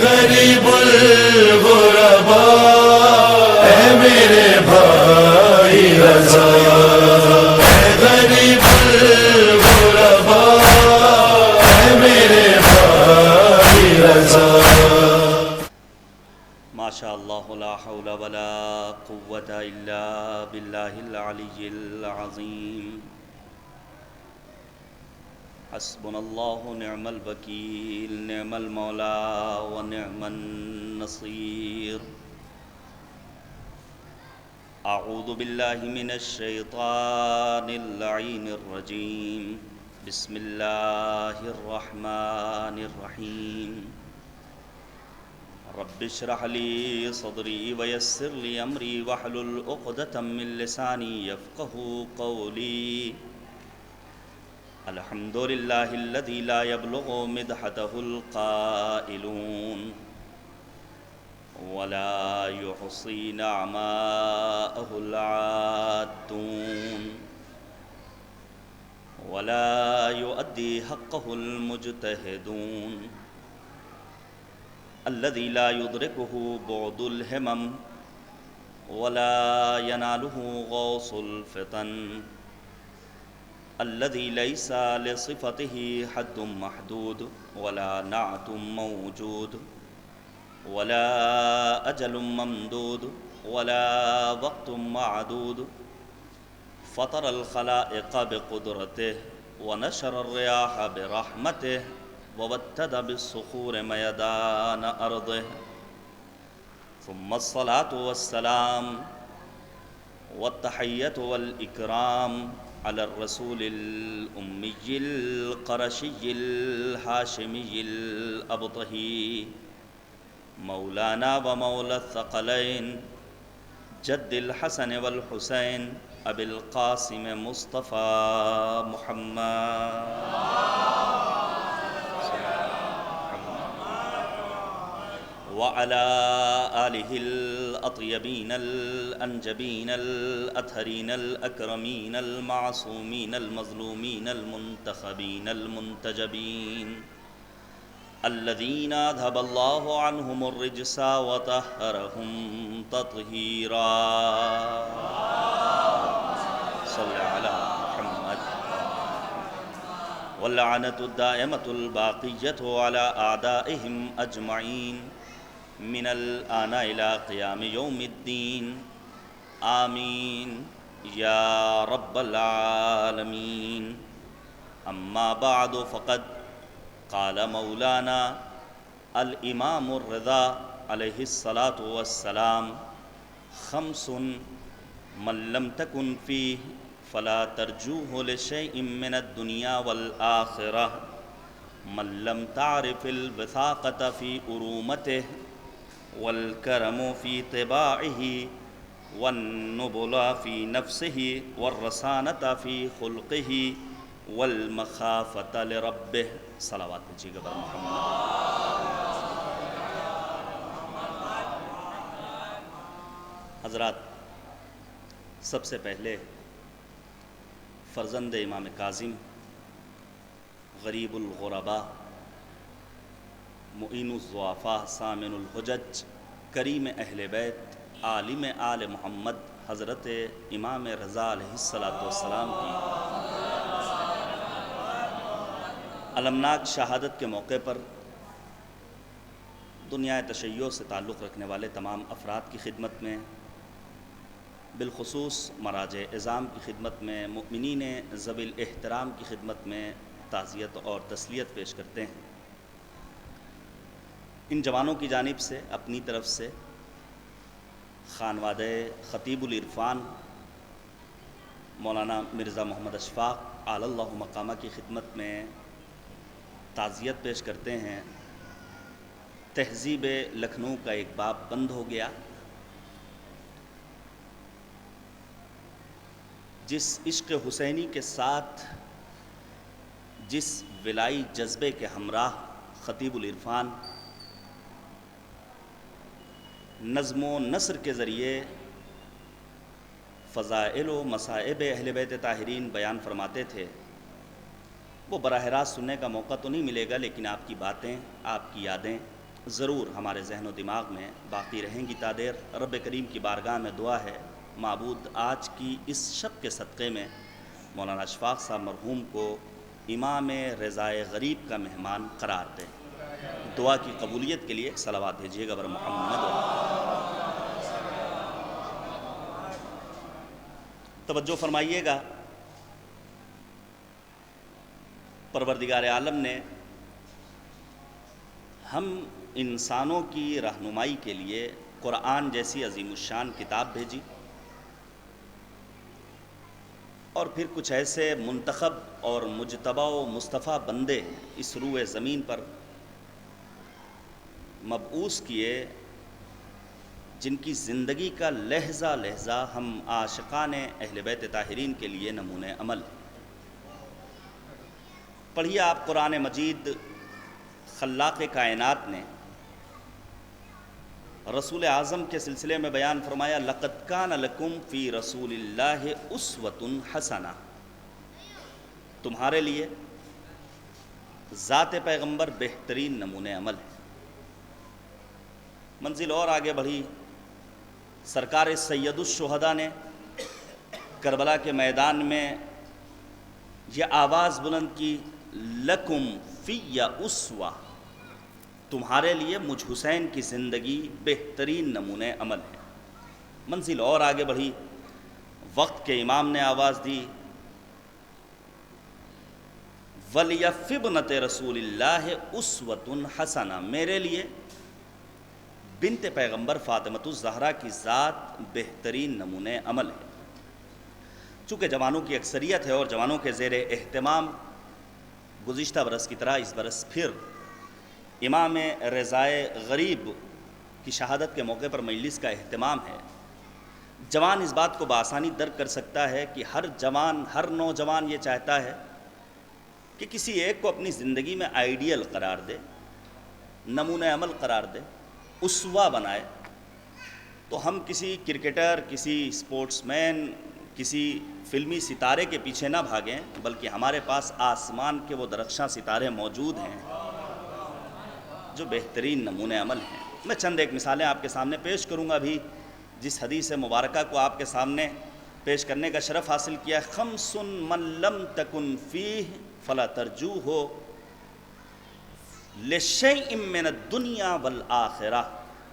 غریب الغربا، اے میرے بھائی رضا، اے غریب الغربا، اے میرے بھائی رضا۔ ماشاء اللہ لا حول ولا قوة الا باللہ العلی العظیم۔ حسبنا اللہ نعم الوکیل، نعم المولا ونعم النصیر۔ اعوذ باللہ من الشیطان اللعین الرجیم، بسم اللہ الرحمن الرحیم۔ رب اشرح لي صدري ويسر لي امري واحلل عقدة من لساني يفقهوا قولي۔ الحمد لله الذي لا يبلغ مدحته القائلون ولا يحصي نعماءه العادون ولا يؤدي حقه المجتهدون، الذي لا يدركه بعد الهمم ولا يناله غوص الفتن، الذي ليس لصفته حد محدود ولا نعت موجود ولا أجل ممدود ولا وقت معدود، فطر الخلائق بقدرته ونشر الرياح برحمته ووتد بالصخور ميدان أرضه، ثم الصلاة والسلام والتحية والإكرام على الرسول الأمي القرشي الهاشمي الأبطحي، مولانا ومولى الثقلين جد الحسن والحسين أبي القاسم مصطفى محمد وعلى آله الأطيبين الأنجبين الأطهرين الأكرمين المعصومين المظلومين المنتخبين المنتجبين، الذين أذهب الله عنهم الرجس وطهرهم تطهيرا۔ صل على محمد۔ واللعنة الدائمة الباقية على أعدائهم أجمعين من الآن إلى قيام يوم الدين، آمين يا رب العالمين۔ أما بعد، فقد قال مولانا الإمام الرضا عليه الصلاة والسلام: خمس من لم تكن فيه فلا ترجوه لشيء من الدنيا والآخرة: من لم تعرف الوثاقة في أرومته، والكرم في طباعه، والنبل في نفسه، والرسانة في خلقه، والمخافة لربه۔ صلوات پڑھیے گا بر محمد۔ حضرات، سب سے پہلے فرزند امام کاظم، غریب الغرباء، معین الضعفاء، سامن الحجج، کریم اہل بیت، عالم آل محمد حضرت امام رضا علیہ السلام کی المناک شہادت کے موقع پر دنیا تشیع سے تعلق رکھنے والے تمام افراد کی خدمت میں، بالخصوص مراجع عظام کی خدمت میں، مؤمنین ذوی الاحترام کی خدمت میں تعزیت اور تسلیت پیش کرتے ہیں۔ ان جوانوں کی جانب سے، اپنی طرف سے، خانوادہ خطیب العرفان مولانا مرزا محمد اشفاق اعلی اللہ مقامہ کی خدمت میں تعزیت پیش کرتے ہیں۔ تہذیب لکھنؤ کا ایک باب بند ہو گیا، جس عشق حسینی کے ساتھ، جس ولائی جذبے کے ہمراہ خطیب العرفان نظم و نثر کے ذریعے فضائل و مصائب اہل بیت طاہرین بیان فرماتے تھے، وہ براہ راست سننے کا موقع تو نہیں ملے گا، لیکن آپ کی باتیں، آپ کی یادیں ضرور ہمارے ذہن و دماغ میں باقی رہیں گی تا دیر۔ رب کریم کی بارگاہ میں دعا ہے معبود آج کی اس شب کے صدقے میں مولانا اشفاق صاحب مرحوم کو امام رضائے غریب کا مہمان قرار دے۔ دعا کی قبولیت کے لیے ایک صلوات بھیجیے گا بر محمد۔ توجہ فرمائیے گا، پروردگار عالم نے ہم انسانوں کی رہنمائی کے لیے قرآن جیسی عظیم الشان کتاب بھیجی، اور پھر کچھ ایسے منتخب اور مجتبی و مصطفیٰ بندے اس روئے زمین پر مبعوث کیے جن کی زندگی کا لہجہ لہجہ ہم عاشقان اہل بیت طاہرین کے لیے نمونۂ عمل۔ پڑھیے آپ قرآن مجید، خلاق کائنات نے رسول اعظم کے سلسلے میں بیان فرمایا لَقَدْ كَانَ لَكُمْ فِي رَسُولِ اللَّهِ أُسْوَةٌ حَسَنَةٌ، تمہارے لیے ذات پیغمبر بہترین نمونۂ عمل ہے۔ منزل اور آگے بڑھی، سرکار سید الشہداء نے کربلا کے میدان میں یہ آواز بلند کی لَكُمْ فِيَّ أُسْوَةٌ، تمہارے لیے مجھ حسین کی زندگی بہترین نمونۂ عمل ہے۔ منزل اور آگے بڑھی، وقت کے امام نے آواز دی وَلِيَفِّ ابْنَتِ رسول اللہ أُسْوَةٌ حَسَنَةٌ، میرے لیے بنت پیغمبر فاطمۃ الزہرا کی ذات بہترین نمونۂ عمل ہے۔ چونکہ جوانوں کی اکثریت ہے اور جوانوں کے زیر اہتمام گزشتہ برس کی طرح اس برس پھر امام رضائے غریب کی شہادت کے موقع پر مجلس کا اہتمام ہے، جوان اس بات کو بآسانی درک کر سکتا ہے کہ ہر جوان، ہر نوجوان یہ چاہتا ہے کہ کسی ایک کو اپنی زندگی میں آئیڈیل قرار دے، نمونۂ عمل قرار دے، اسوہ بنائے۔ تو ہم کسی کرکٹر، کسی اسپورٹس مین، کسی فلمی ستارے کے پیچھے نہ بھاگیں، بلکہ ہمارے پاس آسمان کے وہ درخشاں ستارے موجود ہیں جو بہترین نمونۂ عمل ہیں۔ میں چند ایک مثالیں آپ کے سامنے پیش کروں گا ابھی، جس حدیث مبارکہ کو آپ کے سامنے پیش کرنے کا شرف حاصل کیا ہے۔ خمس من لم تکن فیہ فلا ترجوہ لشیء من الدنیا والآخرہ،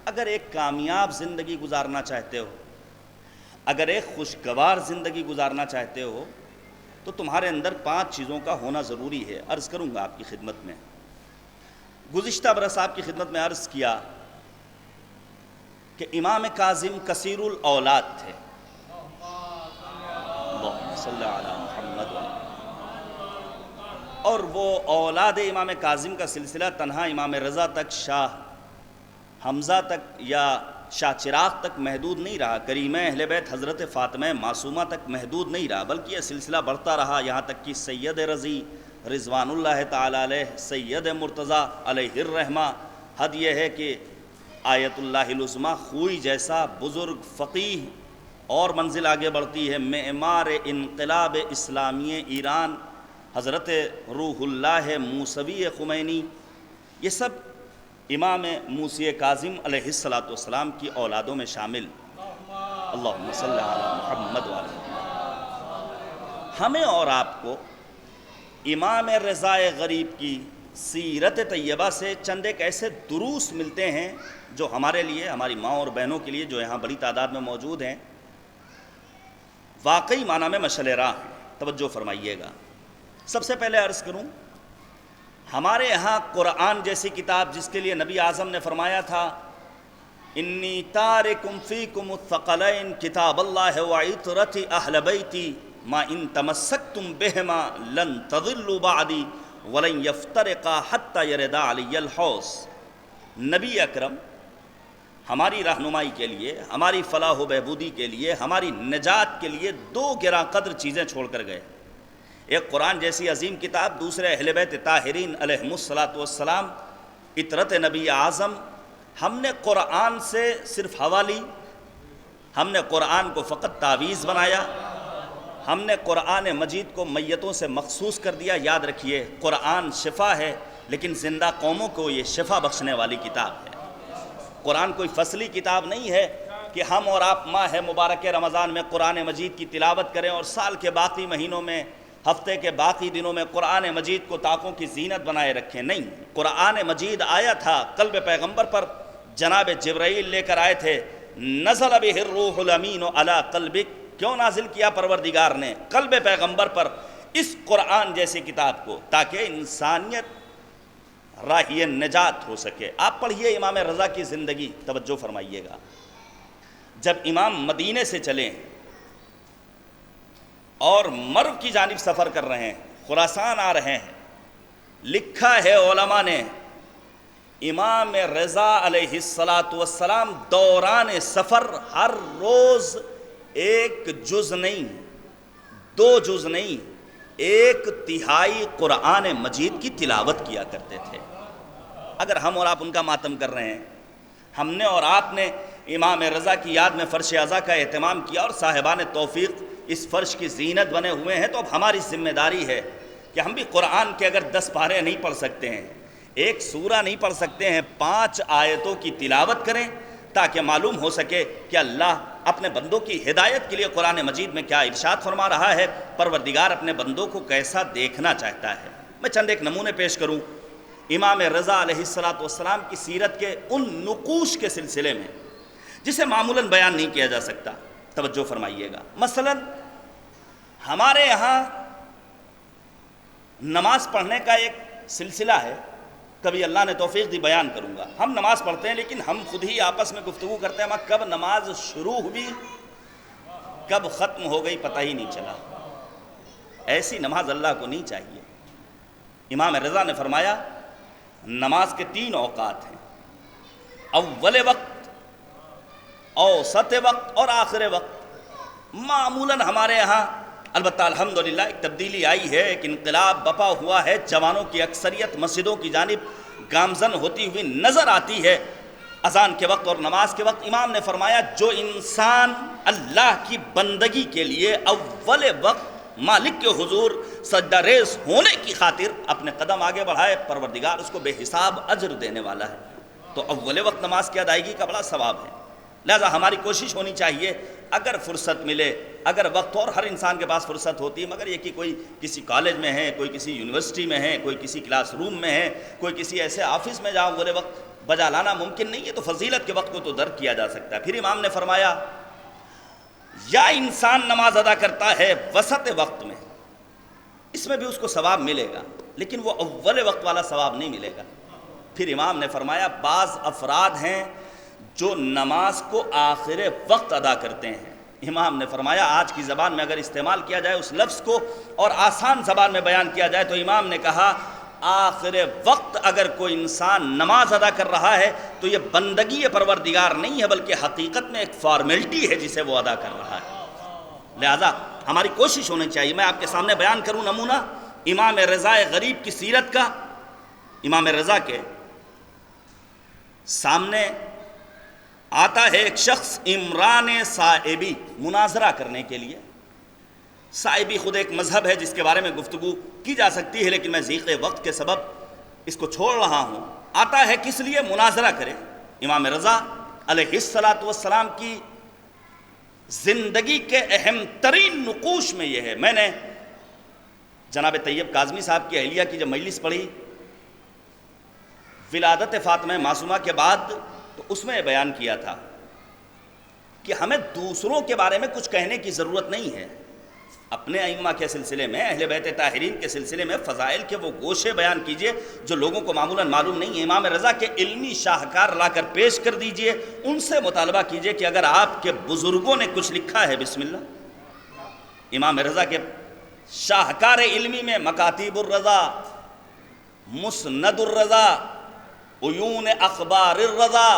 اگر ایک کامیاب زندگی گزارنا چاہتے ہو، اگر ایک خوشگوار زندگی گزارنا چاہتے ہو، تو تمہارے اندر 5 چیزوں کا ہونا ضروری ہے۔ عرض کروں گا آپ کی خدمت میں، گزشتہ برس آپ کی خدمت میں عرض کیا کہ امام کاظم کثیر الاولاد تھے، اللہم صلی علی محمد، اور وہ اولاد امام کاظم کا سلسلہ تنہا امام رضا تک، شاہ حمزہ تک یا شاہ چراغ تک محدود نہیں رہا، کریمہ اہل بیت حضرت فاطمہ معصومہ تک محدود نہیں رہا، بلکہ یہ سلسلہ بڑھتا رہا یہاں تک کہ سید رضی رضوان اللہ تعالی علیہ، سید مرتضیٰ علیہ الرحمہ، حد یہ ہے کہ آیت اللہ العظمیٰ خوئی جیسا بزرگ فقیہ، اور منزل آگے بڑھتی ہے، معمار انقلاب اسلامی ایران حضرت روح اللہ موسوی خمینی، یہ سب امام موسی کاظم علیہ السلام کی اولادوں میں شامل۔ اللہم صلی علی محمد وعلی محمد۔ ہمیں اور آپ کو امام رضائے غریب کی سیرت طیبہ سے چند ایک ایسے دروس ملتے ہیں جو ہمارے لیے، ہماری ماں اور بہنوں کے لیے جو یہاں بڑی تعداد میں موجود ہیں، واقعی معنی میں مشعل راہ ہیں۔ توجہ فرمائیے گا۔ سب سے پہلے عرض کروں، ہمارے یہاں قرآن جیسی کتاب جس کے لیے نبی اعظم نے فرمایا تھا انی تارکم فیکم الثقلین کتاب اللہ وعطرت اہل بیتی ما ان تمسکتم بہما لن تضلوا بعدی ولن یفترقا حتی یردا علی الحوض۔ نبی اکرم ہماری رہنمائی کے لیے، ہماری فلاح و بہبودی کے لیے، ہماری نجات کے لیے 2 گراں قدر چیزیں چھوڑ کر گئے، ایک قرآن جیسی عظیم کتاب، دوسرے اہل بیت طاہرین علیہم السلام، عطرت نبی اعظم۔ ہم نے قرآن سے صرف ہوا لی، ہم نے قرآن کو فقط تعویذ بنایا، ہم نے قرآن مجید کو میتوں سے مخصوص کر دیا۔ یاد رکھیے، قرآن شفا ہے، لیکن زندہ قوموں کو یہ شفا بخشنے والی کتاب ہے۔ قرآن کوئی فصلی کتاب نہیں ہے کہ ہم اور آپ ماہ مبارک رمضان میں قرآن مجید کی تلاوت کریں اور سال کے باقی مہینوں میں، ہفتے کے باقی دنوں میں قرآن مجید کو طاقوں کی زینت بنائے رکھیں۔ نہیں، قرآن مجید آیا تھا قلب پیغمبر پر، جناب جبرائیل لے کر آئے تھے، نزل بہ الروح الامین علی قلبک، کیوں نازل کیا پروردگار نے قلب پیغمبر پر اس قرآن جیسی کتاب کو، تاکہ انسانیت راہی نجات ہو سکے۔ آپ پڑھیے امام رضا کی زندگی، توجہ فرمائیے گا۔ جب امام مدینے سے چلیں اور مرو کی جانب سفر کر رہے ہیں، خراسان آ رہے ہیں، لکھا ہے علماء نے امام رضا علیہ السلام دوران سفر ہر روز 1 جز نہیں، 2 جز نہیں، 1/3 قرآن مجید کی تلاوت کیا کرتے تھے۔ اگر ہم اور آپ ان کا ماتم کر رہے ہیں، ہم نے اور آپ نے امام رضا کی یاد میں فرش عزا کا اہتمام کیا اور صاحبان توفیق اس فرش کی زینت بنے ہوئے ہیں، تو اب ہماری ذمہ داری ہے کہ ہم بھی قرآن کے اگر 10 پارے نہیں پڑھ سکتے ہیں، 1 سورہ نہیں پڑھ سکتے ہیں، 5 آیتوں کی تلاوت کریں، تاکہ معلوم ہو سکے کہ اللہ اپنے بندوں کی ہدایت کے لیے قرآن مجید میں کیا ارشاد فرما رہا ہے، پروردگار اپنے بندوں کو کیسا دیکھنا چاہتا ہے۔ میں چند ایک نمونے پیش کروں امام رضا علیہ السلام کی سیرت کے ان نقوش کے سلسلے میں جسے معمولاً بیان نہیں کیا جا سکتا، توجہ فرمائیے گا۔ مثلا ہمارے یہاں نماز پڑھنے کا ایک سلسلہ ہے، کبھی اللہ نے توفیق دی بیان کروں گا۔ ہم نماز پڑھتے ہیں لیکن ہم خود ہی آپس میں گفتگو کرتے ہیں، کب نماز شروع ہوئی کب ختم ہو گئی پتہ ہی نہیں چلا۔ ایسی نماز اللہ کو نہیں چاہیے۔ امام رضا نے فرمایا نماز کے 3 اوقات ہیں، اول وقت، اوسط وقت اور آخر وقت۔ معمولاً ہمارے یہاں البتہ الحمدللہ ایک تبدیلی آئی ہے، ایک انقلاب بپا ہوا ہے، جوانوں کی اکثریت مسجدوں کی جانب گامزن ہوتی ہوئی نظر آتی ہے اذان کے وقت اور نماز کے وقت۔ امام نے فرمایا جو انسان اللہ کی بندگی کے لیے اول وقت مالک کے حضور سجدہ ریز ہونے کی خاطر اپنے قدم آگے بڑھائے، پروردگار اس کو بے حساب اجر دینے والا ہے۔ تو اول وقت نماز کی ادائیگی کا بڑا ثواب ہے، لہذا ہماری کوشش ہونی چاہیے اگر فرصت ملے، اگر وقت، اور ہر انسان کے پاس فرصت ہوتی ہے، مگر یہ کہ کوئی کسی کالج میں ہے، کوئی کسی یونیورسٹی میں ہے، کوئی کسی کلاس روم میں ہے، کوئی کسی ایسے آفس میں جہاں اول وقت بجا لانا ممکن نہیں ہے، تو فضیلت کے وقت کو تو درک کیا جا سکتا ہے۔ پھر امام نے فرمایا یا انسان نماز ادا کرتا ہے وسط وقت میں، اس میں بھی اس کو ثواب ملے گا، لیکن وہ اول وقت والا ثواب نہیں ملے گا۔ پھر امام نے فرمایا بعض افراد ہیں جو نماز کو آخر وقت ادا کرتے ہیں۔ امام نے فرمایا آج کی زبان میں اگر استعمال کیا جائے اس لفظ کو اور آسان زبان میں بیان کیا جائے تو امام نے کہا آخر وقت اگر کوئی انسان نماز ادا کر رہا ہے تو یہ بندگی پروردگار نہیں ہے، بلکہ حقیقت میں ایک فارمیلٹی ہے جسے وہ ادا کر رہا ہے۔ لہذا ہماری کوشش ہونی چاہیے۔ میں آپ کے سامنے بیان کروں نمونہ امام رضا غریب کی سیرت کا۔ امام رضا کے سامنے آتا ہے ایک شخص عمران صائبی مناظرہ کرنے کے لیے۔ صائبی خود ایک مذہب ہے جس کے بارے میں گفتگو کی جا سکتی ہے، لیکن میں ضیق وقت کے سبب اس کو چھوڑ رہا ہوں۔ آتا ہے کس لیے؟ مناظرہ کرے۔ امام رضا علیہ السلام کی زندگی کے اہم ترین نقوش میں یہ ہے۔ میں نے جناب طیب کاظمی صاحب کی اہلیہ کی جب مجلس پڑھی ولادت فاطمہ معصومہ کے بعد، تو اس میں بیان کیا تھا کہ ہمیں دوسروں کے بارے میں کچھ کہنے کی ضرورت نہیں ہے۔ اپنے ائمہ کے سلسلے میں، اہل بیت طاہرین کے سلسلے میں فضائل کے وہ گوشے بیان کیجئے جو لوگوں کو معمولاً معلوم نہیں ہے۔ امام رضا کے علمی شاہکار لا کر پیش کر دیجئے، ان سے مطالبہ کیجئے کہ اگر آپ کے بزرگوں نے کچھ لکھا ہے بسم اللہ۔ امام رضا کے شاہکار علمی میں مکاتیب الرضا، مسند الرضا، عیون اخبار الرضا،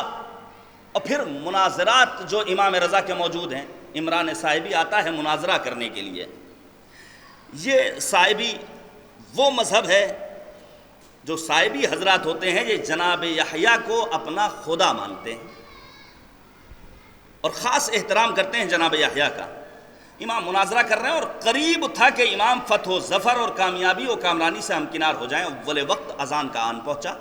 اور پھر مناظرات جو امام رضا کے موجود ہیں۔ عمران صائبی آتا ہے مناظرہ کرنے کے لیے۔ یہ صائبی وہ مذہب ہے جو صائبی حضرات ہوتے ہیں، یہ جناب یحییٰ کو اپنا خدا مانتے ہیں اور خاص احترام کرتے ہیں جناب یحییٰ کا۔ امام مناظرہ کر رہے ہیں اور قریب تھا کہ امام فتح و ظفر اور کامیابی و کامرانی سے ہمکنار ہو جائیں. اول وقت اذان کا آن پہنچا،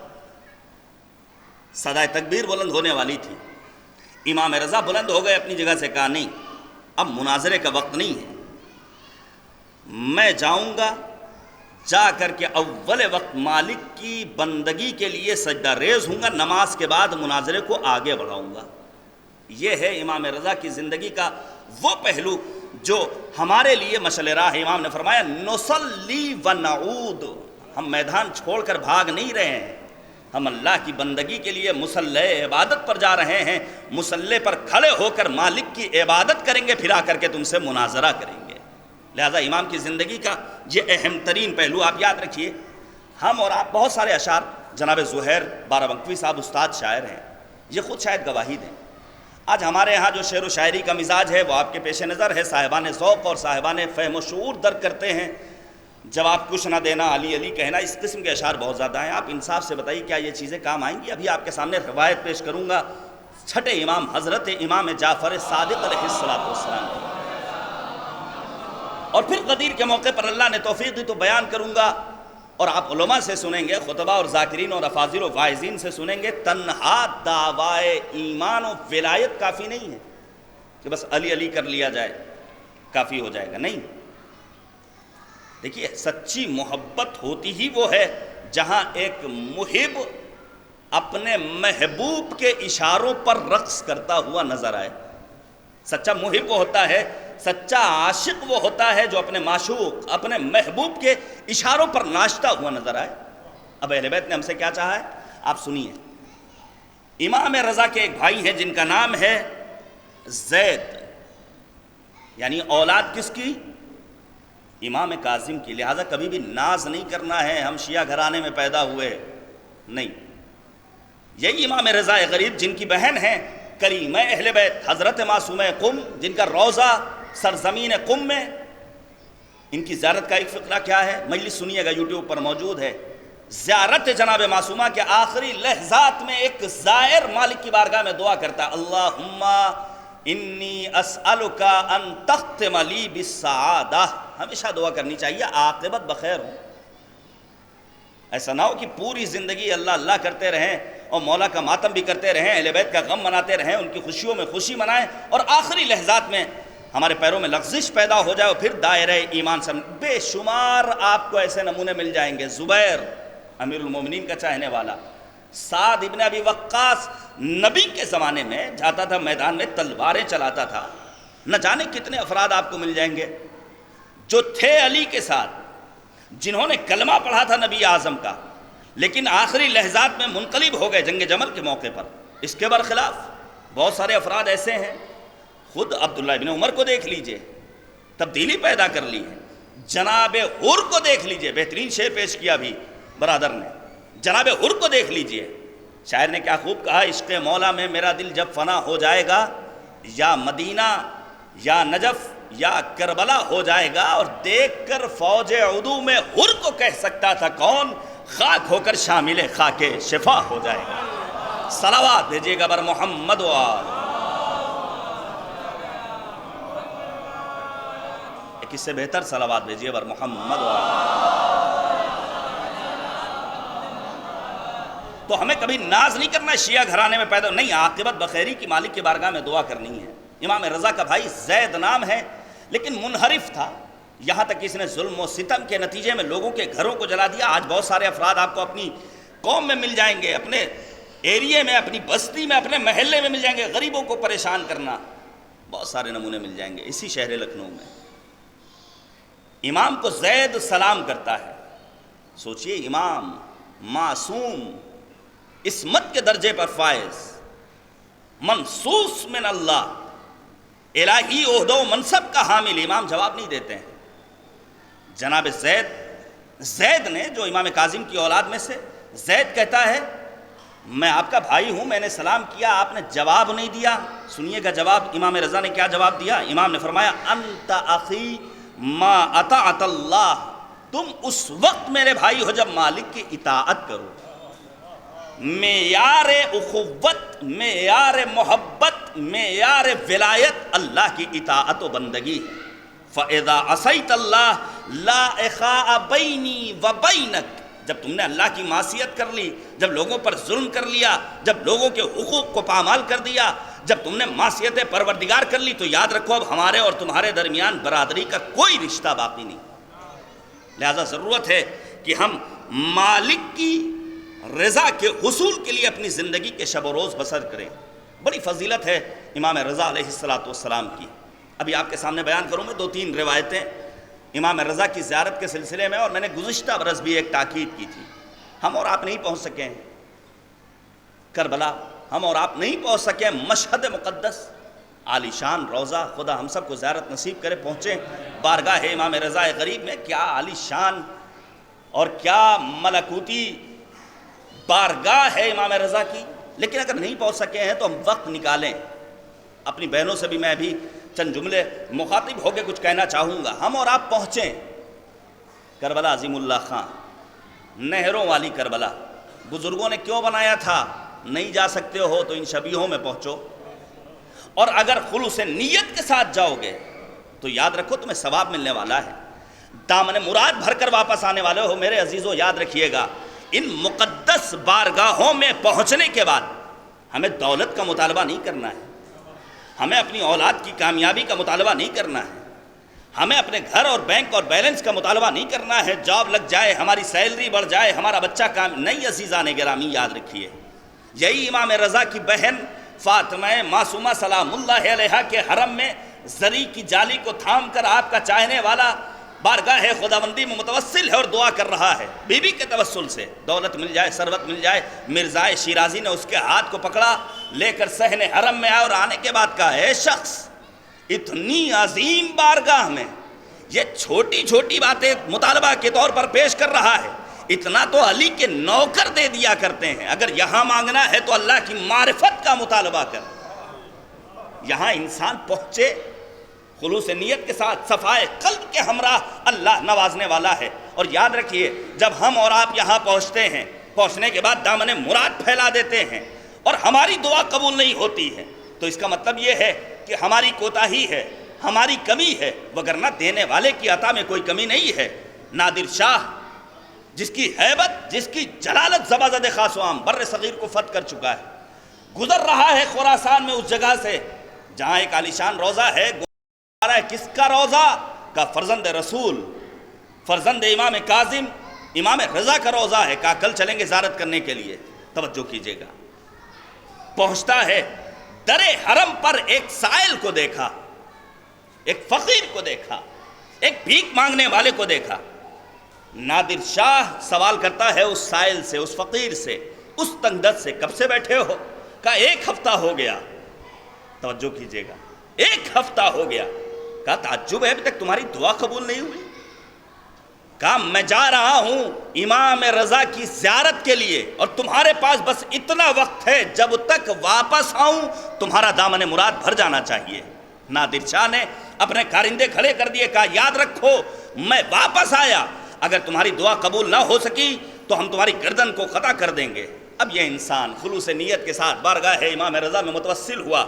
صدائے تکبیر بلند ہونے والی تھی. امام رضا بلند ہو گئے اپنی جگہ سے، کہا نہیں اب مناظرے کا وقت نہیں ہے، میں جاؤں گا، جا کر کے اول وقت مالک کی بندگی کے لیے سجدہ ریز ہوں گا، نماز کے بعد مناظرے کو آگے بڑھاؤں گا. یہ ہے امام رضا کی زندگی کا وہ پہلو جو ہمارے لیے مشعل راہ ہے. امام نے فرمایا نصلی ونعود، ہم میدان چھوڑ کر بھاگ نہیں رہے ہیں، ہم اللہ کی بندگی کے لیے مصلی عبادت پر جا رہے ہیں، مصلی پر کھڑے ہو کر مالک کی عبادت کریں گے، پھر آ کر کے تم سے مناظرہ کریں گے. لہذا امام کی زندگی کا یہ اہم ترین پہلو آپ یاد رکھیے. ہم اور آپ بہت سارے اشعار، جناب زہیر بارہبنکوی صاحب استاد شاعر ہیں، یہ خود شاید گواہی دیں. آج ہمارے ہاں جو شعر و شاعری کا مزاج ہے وہ آپ کے پیش نظر ہے، صاحبان ذوق اور صاحبان فہم و شعور درک کرتے ہیں. جواب کچھ نہ دینا، علی علی کہنا، اس قسم کے اشعار بہت زیادہ ہیں. آپ انصاف سے بتائیے کیا یہ چیزیں کام آئیں گی؟ ابھی آپ کے سامنے روایت پیش کروں گا چھٹے امام حضرت امام جعفر صادق علیہ السلام کی، اور پھر غدیر کے موقع پر اللہ نے توفیق دی تو بیان کروں گا، اور آپ علماء سے سنیں گے، خطبہ اور ذاکرین اور افاضل و واعظین سے سنیں گے. تنہا دعوائے ایمان و ولایت کافی نہیں ہے کہ بس علی علی کر لیا جائے کافی ہو جائے گا، نہیں. دیکھیے سچی محبت ہوتی ہی وہ ہے جہاں ایک محب اپنے محبوب کے اشاروں پر رقص کرتا ہوا نظر آئے. سچا محب وہ ہوتا ہے، سچا عاشق وہ ہوتا ہے جو اپنے معشوق، اپنے محبوب کے اشاروں پر ناچتا ہوا نظر آئے. اب اہل بیت نے ہم سے کیا چاہا ہے آپ سنیے. امام رضا کے ایک بھائی ہیں جن کا نام ہے زید، یعنی اولاد کس کی؟ امام کاظم کی. لہذا کبھی بھی ناز نہیں کرنا ہے ہم شیعہ گھرانے میں پیدا ہوئے، نہیں. یہی امام رضا غریب جن کی بہن ہیں کریمہ اہل بیت حضرت معصومہ قم، جن کا روضہ سرزمین قم میں، ان کی زیارت کا ایک فقرہ کیا ہے، مجلس سنیے گا، یوٹیوب پر موجود ہے. زیارت جناب معصومہ کے آخری لحظات میں ایک زائر مالک کی بارگاہ میں دعا کرتا ہے، اللہم انی اسألک ان تختم لی بالسعادہ. ہمیشہ دعا کرنی چاہیے عاقبت بخیر ہو. ایسا نہ ہو کہ پوری زندگی اللہ اللہ کرتے رہیں اور مولا کا ماتم بھی کرتے رہیں، اہل بیت کا غم مناتے رہیں، ان کی خوشیوں میں خوشی منائیں، اور آخری لحظات میں ہمارے پیروں میں لغزش پیدا ہو جائے اور پھر دائرہ ایمان سے. بے شمار آپ کو ایسے نمونے مل جائیں گے. زبیر امیر المومنین کا چاہنے والا، سعد ابن ابی وقاص نبی کے زمانے میں جاتا تھا میدان میں تلواریں چلاتا تھا. نہ جانے کتنے افراد آپ کو مل جائیں گے جو تھے علی کے ساتھ، جنہوں نے کلمہ پڑھا تھا نبی اعظم کا، لیکن آخری لحظات میں منقلب ہو گئے جنگ جمل کے موقع پر. اس کے برخلاف بہت سارے افراد ایسے ہیں، خود عبداللہ ابن عمر کو دیکھ لیجئے، تبدیلی پیدا کر لی ہے. جناب حر کو دیکھ لیجئے، بہترین شعر پیش کیا بھی برادر نے. جناب حر کو دیکھ لیجئے، شاعر نے کیا خوب کہا، عشق مولا میں میرا دل جب فنا ہو جائے گا، یا مدینہ یا نجف یا کربلا ہو جائے گا. اور دیکھ کر فوج عدو میں حر کو کہہ سکتا تھا کون، خاک ہو کر شامل خاک شفا ہو جائے گا. صلوات بھیجیے گا بر محمد و آل. کس سے بہتر صلوات بھیجیے بر محمد و آل. تو ہمیں کبھی ناز نہیں کرنا شیعہ گھرانے میں پیدا نہیں، عاقبت بخیری کی مالک کی بارگاہ میں دعا کرنی ہے. امام رضا کا بھائی زید نام ہے، لیکن منحرف تھا، یہاں تک کہ اس نے ظلم و ستم کے نتیجے میں لوگوں کے گھروں کو جلا دیا. آج بہت سارے افراد آپ کو اپنی قوم میں مل جائیں گے، اپنے ایریے میں، اپنی بستی میں، اپنے محلے میں مل جائیں گے، غریبوں کو پریشان کرنا، بہت سارے نمونے مل جائیں گے. اسی شہر لکھنؤ میں امام کو زید سلام کرتا ہے. سوچئے امام معصوم، عصمت کے درجے پر فائز، منصوص من اللہ، الہی عہدہ و منصب کا حامل. امام جواب نہیں دیتے ہیں. جناب زید نے، جو امام کاظم کی اولاد میں سے، زید کہتا ہے میں آپ کا بھائی ہوں، میں نے سلام کیا، آپ نے جواب نہیں دیا. سنیے گا جواب امام رضا نے کیا جواب دیا. امام نے فرمایا انت اخی ما اطاعت اللہ، تم اس وقت میرے بھائی ہو جب مالک کی اطاعت کرو. معیار اخوت، معیار محبت، معیار ولایت اللہ کی اطاعت و بندگی ہے. فَإِذَا عَصَيْتَ اللَّهَ لَا إِخَاءَ بَيْنِي وَبَيْنَكَ، جب تم نے اللہ کی معصیت کر لی، جب لوگوں پر ظلم کر لیا، جب لوگوں کے حقوق کو پامال کر دیا، جب تم نے معصیت پروردگار کر لی، تو یاد رکھو اب ہمارے اور تمہارے درمیان برادری کا کوئی رشتہ باقی نہیں۔ لہذا ضرورت ہے کہ ہم مالک کی رضا کے حصول کے لیے اپنی زندگی کے شب و روز بسر کریں۔ بڑی فضیلت ہے امام رضا علیہ السلام کی۔ ابھی آپ کے سامنے بیان کروں میں 2-3 روایتیں امام رضا کی زیارت کے سلسلے میں، اور میں نے گزشتہ برس بھی ایک تاکید کی تھی۔ ہم اور آپ نہیں پہنچ سکے ہیں کربلا، ہم اور آپ نہیں پہنچ سکے ہیں مشہد مقدس، عالی شان روضہ، خدا ہم سب کو زیارت نصیب کرے، پہنچیں بارگاہ امام رضا غریب میں۔ کیا عالی شان اور کیا ملکوتی بارگاہ ہے امام رضا کی۔ لیکن اگر نہیں پہنچ سکے ہیں تو ہم وقت نکالیں۔ اپنی بہنوں سے بھی میں بھی چند جملے مخاطب ہو کے کچھ کہنا چاہوں گا۔ ہم اور آپ پہنچیں کربلا عظیم اللہ خان، نہروں والی کربلا۔ بزرگوں نے کیوں بنایا تھا؟ نہیں جا سکتے ہو تو ان شبیہوں میں پہنچو، اور اگر خلوص نیت کے ساتھ جاؤ گے تو یاد رکھو تمہیں ثواب ملنے والا ہے، دامن مراد بھر کر واپس آنے والے ہو۔ میرے عزیزو یاد رکھیے گا، ان مقدس بارگاہوں میں پہنچنے کے بعد ہمیں دولت کا مطالبہ نہیں کرنا ہے، ہمیں اپنی اولاد کی کامیابی کا مطالبہ نہیں کرنا ہے، ہمیں اپنے گھر اور بینک اور بیلنس کا مطالبہ نہیں کرنا ہے، جاب لگ جائے، ہماری سیلری بڑھ جائے، ہمارا بچہ نہیں۔ عزیزان گرامی یاد رکھیے، یہی امام رضا کی بہن فاطمہ معصومہ سلام اللہ علیہا کے حرم میں زری کی جالی کو تھام کر آپ کا چاہنے والا بارگاہ خداوندی میں متوسل ہے اور دعا کر رہا ہے۔ بی بی کے توسل سے دولت مل جائے، ثروت مل جائے۔ مرزائے شیرازی نے اس کے ہاتھ کو پکڑا، لے کر صحن حرم میں آیا، اور آنے کے بعد کہا، اے شخص، اتنی عظیم بارگاہ میں یہ چھوٹی چھوٹی باتیں مطالبہ کے طور پر پیش کر رہا ہے، اتنا تو علی کے نوکر دے دیا کرتے ہیں۔ اگر یہاں مانگنا ہے تو اللہ کی معرفت کا مطالبہ کر۔ یہاں انسان پہنچے خلوص نیت کے ساتھ، صفائے قلب کے ہمراہ، اللہ نوازنے والا ہے۔ اور یاد رکھیے، جب ہم اور آپ یہاں پہنچتے ہیں، پہنچنے کے بعد دامن مراد پھیلا دیتے ہیں اور ہماری دعا قبول نہیں ہوتی ہے، تو اس کا مطلب یہ ہے کہ ہماری کوتاہی ہے، ہماری کمی ہے، وگرنہ دینے والے کی عطا میں کوئی کمی نہیں ہے۔ نادر شاہ، جس کی ہیبت، جس کی جلالت زبازد خاص و عام بر صغیر کو فتح کر چکا ہے، گزر رہا ہے خراسان میں اس جگہ سے جہاں ایک عالیشان روضہ ہے۔ کس کا روضہ؟ کا فرزند رسول، فرزند امام کاظم، امام رضا کا روضہ ہے۔ کہا کل چلیں گے زیارت کرنے کے لیے۔ توجہ کیجئے گا، پہنچتا ہے، در حرم پر ایک سائل کو دیکھا، ایک فقیر کو دیکھا، ایک بھیک مانگنے والے کو دیکھا۔ نادر شاہ سوال کرتا ہے اس سائل سے، اس فقیر سے، اس تنگدست سے، کب سے بیٹھے ہو؟ کہا 1 ہفتہ ہو گیا۔ توجہ کیجئے گا، 1 ہفتہ ہو گیا۔ کہا تعجب ہے، ابھی تک تمہاری دعا قبول نہیں ہوئی؟ کہا میں جا رہا ہوں امام رضا کی زیارت کے لیے، اور تمہارے پاس بس اتنا وقت ہے، جب تک واپس آؤں تمہارا دامن مراد بھر جانا چاہیے۔ نادر شاہ نے اپنے کارندے کھڑے کر دیے، کہا یاد رکھو میں واپس آیا، اگر تمہاری دعا قبول نہ ہو سکی تو ہم تمہاری گردن کو قطع کر دیں گے۔ اب یہ انسان خلوص نیت کے ساتھ بارگاہ امام رضا میں متوسل ہوا۔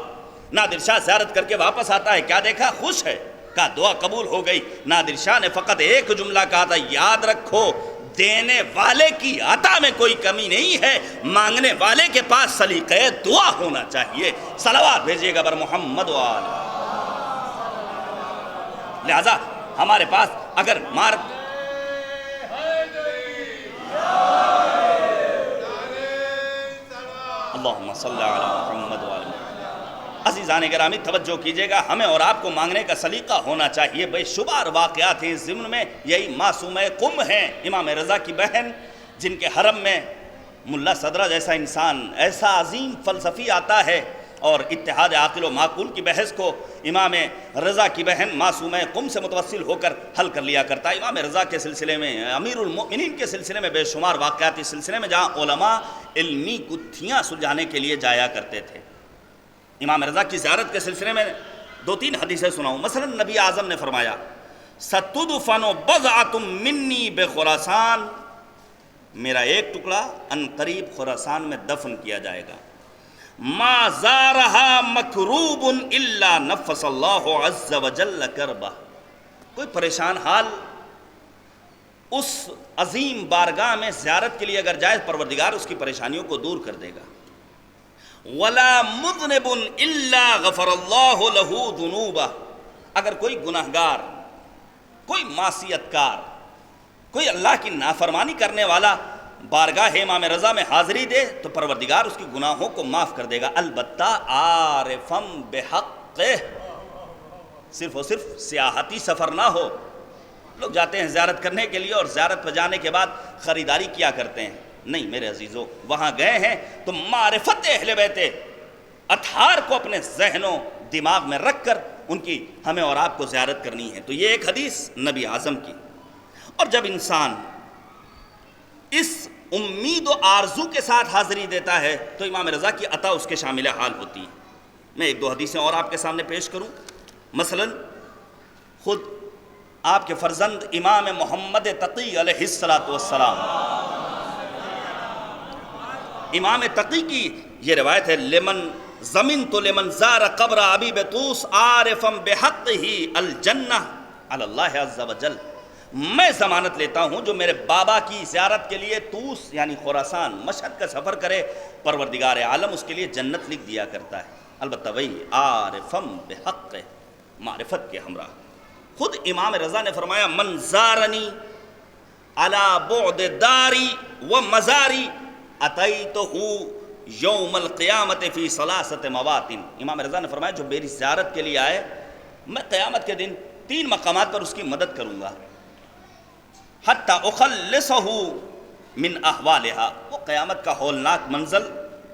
نادر شاہ زیارت کر کے واپس آتا ہے، کیا دیکھا؟ خوش ہے، کہا دعا قبول ہو گئی۔ نادر شاہ نے فقط ایک جملہ کہا تھا، یاد رکھو دینے والے کی عطا میں کوئی کمی نہیں ہے، مانگنے والے کے پاس سلیقہ دعا ہونا چاہیے۔ صلوات بھیجیے گا بر محمد و آل۔ لہذا ہمارے پاس اگر اللہم صلی علی محمد و آل محمد۔ عزیزان گرامی توجہ کیجئے گا، ہمیں اور آپ کو مانگنے کا سلیقہ ہونا چاہیے۔ بے شمار واقعات ہیں اس ضمن میں، یہی معصومہ قم ہیں امام رضا کی بہن، جن کے حرم میں ملا صدرہ جیسا انسان، ایسا عظیم فلسفی آتا ہے اور اتحاد عاقل و معقول کی بحث کو امام رضا کی بہن معصومہ قم سے متوسل ہو کر حل کر لیا کرتا ہے۔ امام رضا کے سلسلے میں، امیر المؤمنین کے سلسلے میں بے شمار واقعات اس سلسلے میں، جہاں علماء علمی گتھیاں سلجھانے کے لیے جایا کرتے تھے۔ امام رضا کی زیارت کے سلسلے میں 2-3 حدیثیں سناؤں۔ مثلا نبی اعظم نے فرمایا، ستدفن بضعۃ منی بخراسان، میرا ایک ٹکڑا ان قریب خراسان میں دفن کیا جائے گا۔ ما زارها مکروب الا نفس اللہ عز وجل کربہ، کوئی پریشان حال اس عظیم بارگاہ میں زیارت کے لیے اگر جائے، پروردگار اس کی پریشانیوں کو دور کر دے گا۔ وَلَا مُذْنِبٌ إِلَّا غَفَرَ اللَّهُ لَهُ ذُنُوبَهُ، اگر کوئی گناہگار، کوئی معصیت کار، کوئی اللہ کی نافرمانی کرنے والا بارگاہ امام رضا میں حاضری دے تو پروردگار اس کی گناہوں کو معاف کر دے گا، البتہ عارفم بحقہ، صرف اور صرف سیاحتی سفر نہ ہو۔ لوگ جاتے ہیں زیارت کرنے کے لیے اور زیارت پر جانے کے بعد خریداری کیا کرتے ہیں، نہیں میرے عزیزو، وہاں گئے ہیں تو معرفت اہل بیت اطہار کو اپنے ذہن و دماغ میں رکھ کر ان کی ہمیں اور آپ کو زیارت کرنی ہے۔ تو یہ ایک حدیث نبی اعظم کی۔ اور جب انسان اس امید و آرزو کے ساتھ حاضری دیتا ہے تو امام رضا کی عطا اس کے شامل حال ہوتی ہے۔ میں ایک دو حدیثیں اور آپ کے سامنے پیش کروں۔ مثلا خود آپ کے فرزند امام محمد تقی علیہ السلام، امام تقی کی یہ روایت ہے، لمن ضمنت لمن زار قبر ابی بطوس عارفا بحقہ الجنہ علی اللہ عز وجل، میں ضمانت لیتا ہوں جو میرے بابا کی زیارت کے لیے طوس یعنی خراسان مشہد کا سفر کرے، پروردگار عالم اس کے لیے جنت لکھ دیا کرتا ہے، البتہ وہی عارفم بحق، معرفت کے ہمراہ۔ خود امام رضا نے فرمایا، من زارنی علی بعد داری و مزاری اتیتہ یوم القیامت فی ثلاثۃ مواطن، امام رضا نے فرمایا جو میری زیارت کے لیے آئے میں قیامت کے دن 3 مقامات پر اس کی مدد کروں گا، حتی اخلصہ من احوالہا، وہ قیامت کا ہولناک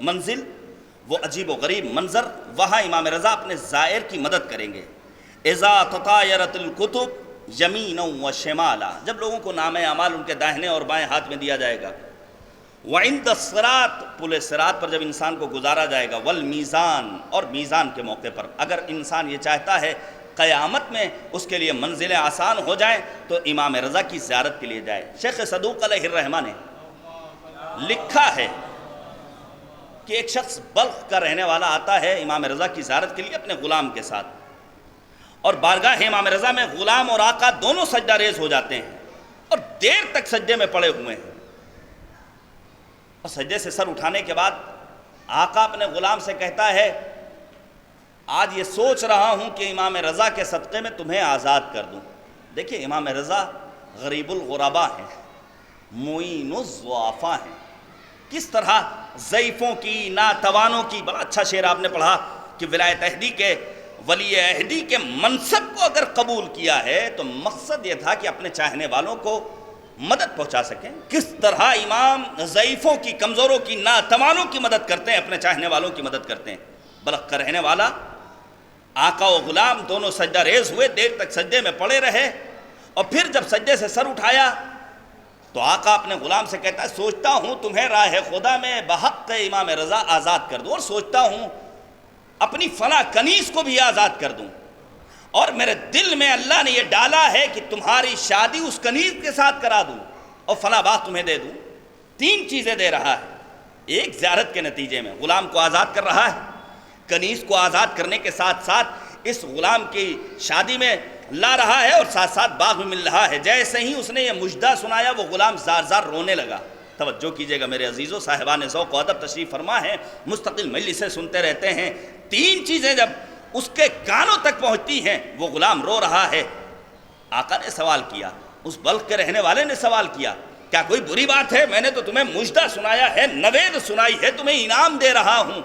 منزل، وہ عجیب و غریب منظر، وہاں امام رضا اپنے زائر کی مدد کریں گے۔ اذا تطایرت الکتب یمینا و شمالا، جب لوگوں کو نامہ اعمال ان کے داہنے اور بائیں ہاتھ میں دیا جائے گا، وعند الصراط، پل صراط پر جب انسان کو گزارا جائے گا، والمیزان، اور میزان کے موقع پر اگر انسان یہ چاہتا ہے قیامت میں اس کے لیے منزلیں آسان ہو جائیں تو امام رضا کی زیارت کے لیے جائے۔ شیخ صدوق علیہ الرحمہ نے لکھا ہے کہ ایک شخص بلخ کا رہنے والا آتا ہے امام رضا کی زیارت کے لیے اپنے غلام کے ساتھ، اور بارگاہ امام رضا میں غلام اور آقا دونوں سجدہ ریز ہو جاتے ہیں اور دیر تک سجدے میں پڑے ہوئے ہیں، اور سجدے سے سر اٹھانے کے بعد آقا اپنے غلام سے کہتا ہے، آج یہ سوچ رہا ہوں کہ امام رضا کے صدقے میں تمہیں آزاد کر دوں۔ دیکھیں امام رضا غریب الغربا ہیں، معین الضعفاء ہیں، کس طرح ضعیفوں کی، ناتوانوں کی، بڑا اچھا شعر آپ نے پڑھا کہ ولایت عہدی کے ولی عہدی کے منصب کو اگر قبول کیا ہے تو مقصد یہ تھا کہ اپنے چاہنے والوں کو مدد پہنچا سکیں۔ کس طرح امام ضعیفوں کی، کمزوروں کی، ناتوانوں کی مدد کرتے ہیں، اپنے چاہنے والوں کی مدد کرتے ہیں۔ بلخ کا رہنے والا آقا و غلام دونوں سجدہ ریز ہوئے، دیر تک سجدے میں پڑے رہے، اور پھر جب سجدے سے سر اٹھایا تو آقا اپنے غلام سے کہتا ہے، سوچتا ہوں تمہیں راہ خدا میں بحق امام رضا آزاد کر دوں، اور سوچتا ہوں اپنی فلاں کنیز کو بھی آزاد کر دوں، اور میرے دل میں اللہ نے یہ ڈالا ہے کہ تمہاری شادی اس کنیز کے ساتھ کرا دوں اور فلاں بات تمہیں دے دوں۔ 3 چیزیں دے رہا ہے، ایک زیارت کے نتیجے میں غلام کو آزاد کر رہا ہے، کنیز کو آزاد کرنے کے ساتھ ساتھ اس غلام کی شادی میں لا رہا ہے، اور ساتھ ساتھ باغ میں مل رہا ہے۔ جیسے ہی اس نے یہ مجدہ سنایا وہ غلام زار زار رونے لگا۔ توجہ کیجئے گا میرے عزیزو، صاحبان ذوق و ادب تشریف فرما ہیں، مستقل مجلسیں سنتے رہتے ہیں، 3 چیزیں جب اس کے کانوں تک پہنچتی ہیں وہ غلام رو رہا ہے۔ آقا نے سوال کیا، اس بلخ کے رہنے والے نے سوال کیا، کیا کوئی بری بات ہے؟ میں نے تو تمہیں مجدہ سنایا ہے، نوید سنائی ہے، تمہیں انعام دے رہا ہوں۔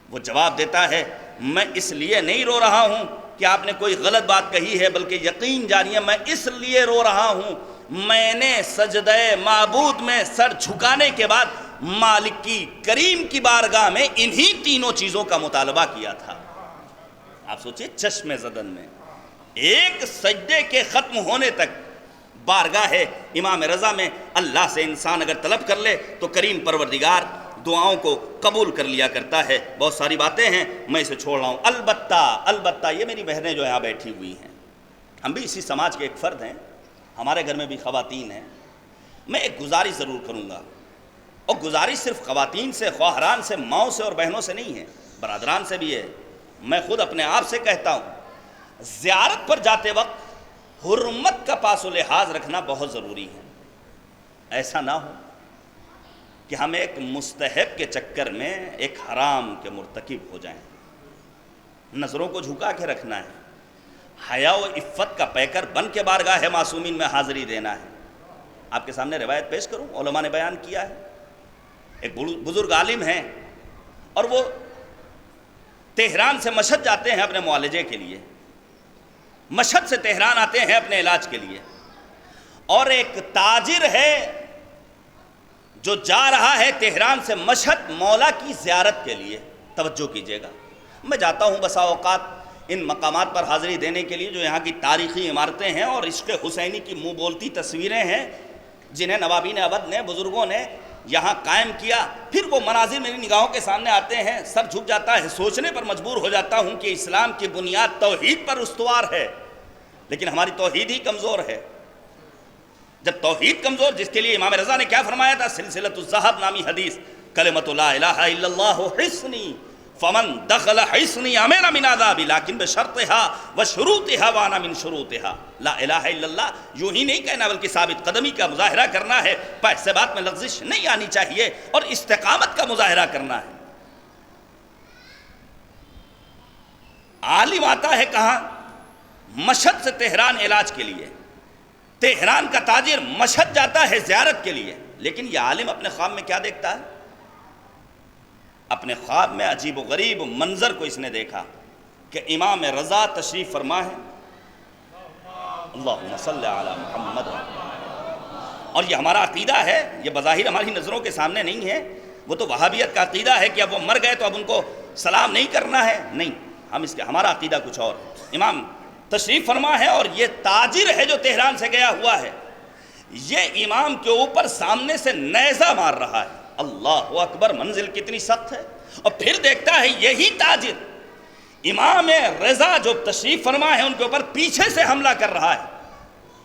وہ جواب دیتا ہے، میں اس لیے نہیں رو رہا ہوں کہ آپ نے کوئی غلط بات کہی ہے، بلکہ یقین جانیے میں اس لیے رو رہا ہوں، میں نے سجدہ معبود میں سر جھکانے کے بعد مالک کی کریم کی بارگاہ میں انہی 3 چیزوں کا مطالبہ کیا تھا۔ آپ سوچئے چشم زدن میں ایک سجدے کے ختم ہونے تک بارگاہ امام رضا میں اللہ سے انسان اگر طلب کر لے تو کریم پروردگار دعاؤں کو قبول کر لیا کرتا ہے۔ بہت ساری باتیں ہیں، میں اسے چھوڑ رہا ہوں۔ البتہ یہ میری بہنیں جو یہاں بیٹھی ہوئی ہیں، ہم بھی اسی سماج کے ایک فرد ہیں، ہمارے گھر میں بھی خواتین ہیں، میں ایک گزارش ضرور کروں گا، اور گزارش صرف خواتین سے، خواہران سے، ماؤں سے اور بہنوں سے نہیں ہے، برادران سے بھی ہے۔ میں خود اپنے آپ سے کہتا ہوں، زیارت پر جاتے وقت حرمت کا پاس و لحاظ رکھنا بہت ضروری ہے. ایسا نہ ہو کہ ہم ایک مستحب کے چکر میں ایک حرام کے مرتکب ہو جائیں. نظروں کو جھکا کے رکھنا ہے. حیا و عفت کا پیکر بن کے بارگاہ معصومین میں حاضری دینا ہے. آپ کے سامنے روایت پیش کروں, علماء نے بیان کیا ہے. ایک بزرگ عالم ہیں اور وہ تہران سے مشہد جاتے ہیں اپنے معالجے کے لیے. مشہد سے تہران آتے ہیں اپنے علاج کے لیے. اور ایک تاجر ہے جو جا رہا ہے تہران سے مشہد مولا کی زیارت کے لیے. توجہ کیجیے گا, میں جاتا ہوں بسا اوقات ان مقامات پر حاضری دینے کے لیے جو یہاں کی تاریخی عمارتیں ہیں اور عشق حسینی کی منہ بولتی تصویریں ہیں جنہیں نوابین اودھ نے, بزرگوں نے یہاں قائم کیا. پھر وہ مناظر میری نگاہوں کے سامنے آتے ہیں, سر جھک جاتا ہے. سوچنے پر مجبور ہو جاتا ہوں کہ اسلام کی بنیاد توحید پر استوار ہے, لیکن ہماری توحید ہی کمزور ہے. جب توحید کمزور, جس کے لیے امام رضا نے کیا فرمایا تھا, سلسلۃ الذہب نامی حدیث, کلمۃ لا الہ الا اللہ حصنی فمن دخل حصنی امن من عذابی لیکن بشرطها وشروطها وانا من شروطها. لا الہ الا اللہ یوں ہی نہیں کہنا بلکہ ثابت قدمی کا مظاہرہ کرنا ہے. پس سے بات میں لغزش نہیں آنی چاہیے اور استقامت کا مظاہرہ کرنا ہے. عالم آتا ہے کہاں, مشہد سے تہران علاج کے لیے. تہران کا تاجر مشہد جاتا ہے زیارت کے لیے. لیکن یہ عالم اپنے خواب میں کیا دیکھتا ہے؟ اپنے خواب میں عجیب و غریب منظر کو اس نے دیکھا کہ امام رضا تشریف فرما ہے. اللہم صلی علی محمد. اور یہ ہمارا عقیدہ ہے, یہ بظاہر ہماری نظروں کے سامنے نہیں ہے. وہ تو وہابیت کا عقیدہ ہے کہ اب وہ مر گئے تو اب ان کو سلام نہیں کرنا ہے. نہیں, ہمارا عقیدہ کچھ اور. امام تشریف فرما ہے اور یہ تاجر ہے جو تہران سے گیا ہوا ہے, یہ امام کے اوپر سامنے سے نیزہ مار رہا ہے. اللہ اکبر, منزل کتنی سخت ہے. اور پھر دیکھتا ہے یہی تاجر امام رضا جو تشریف فرما ہے ان کے اوپر پیچھے سے حملہ کر رہا ہے.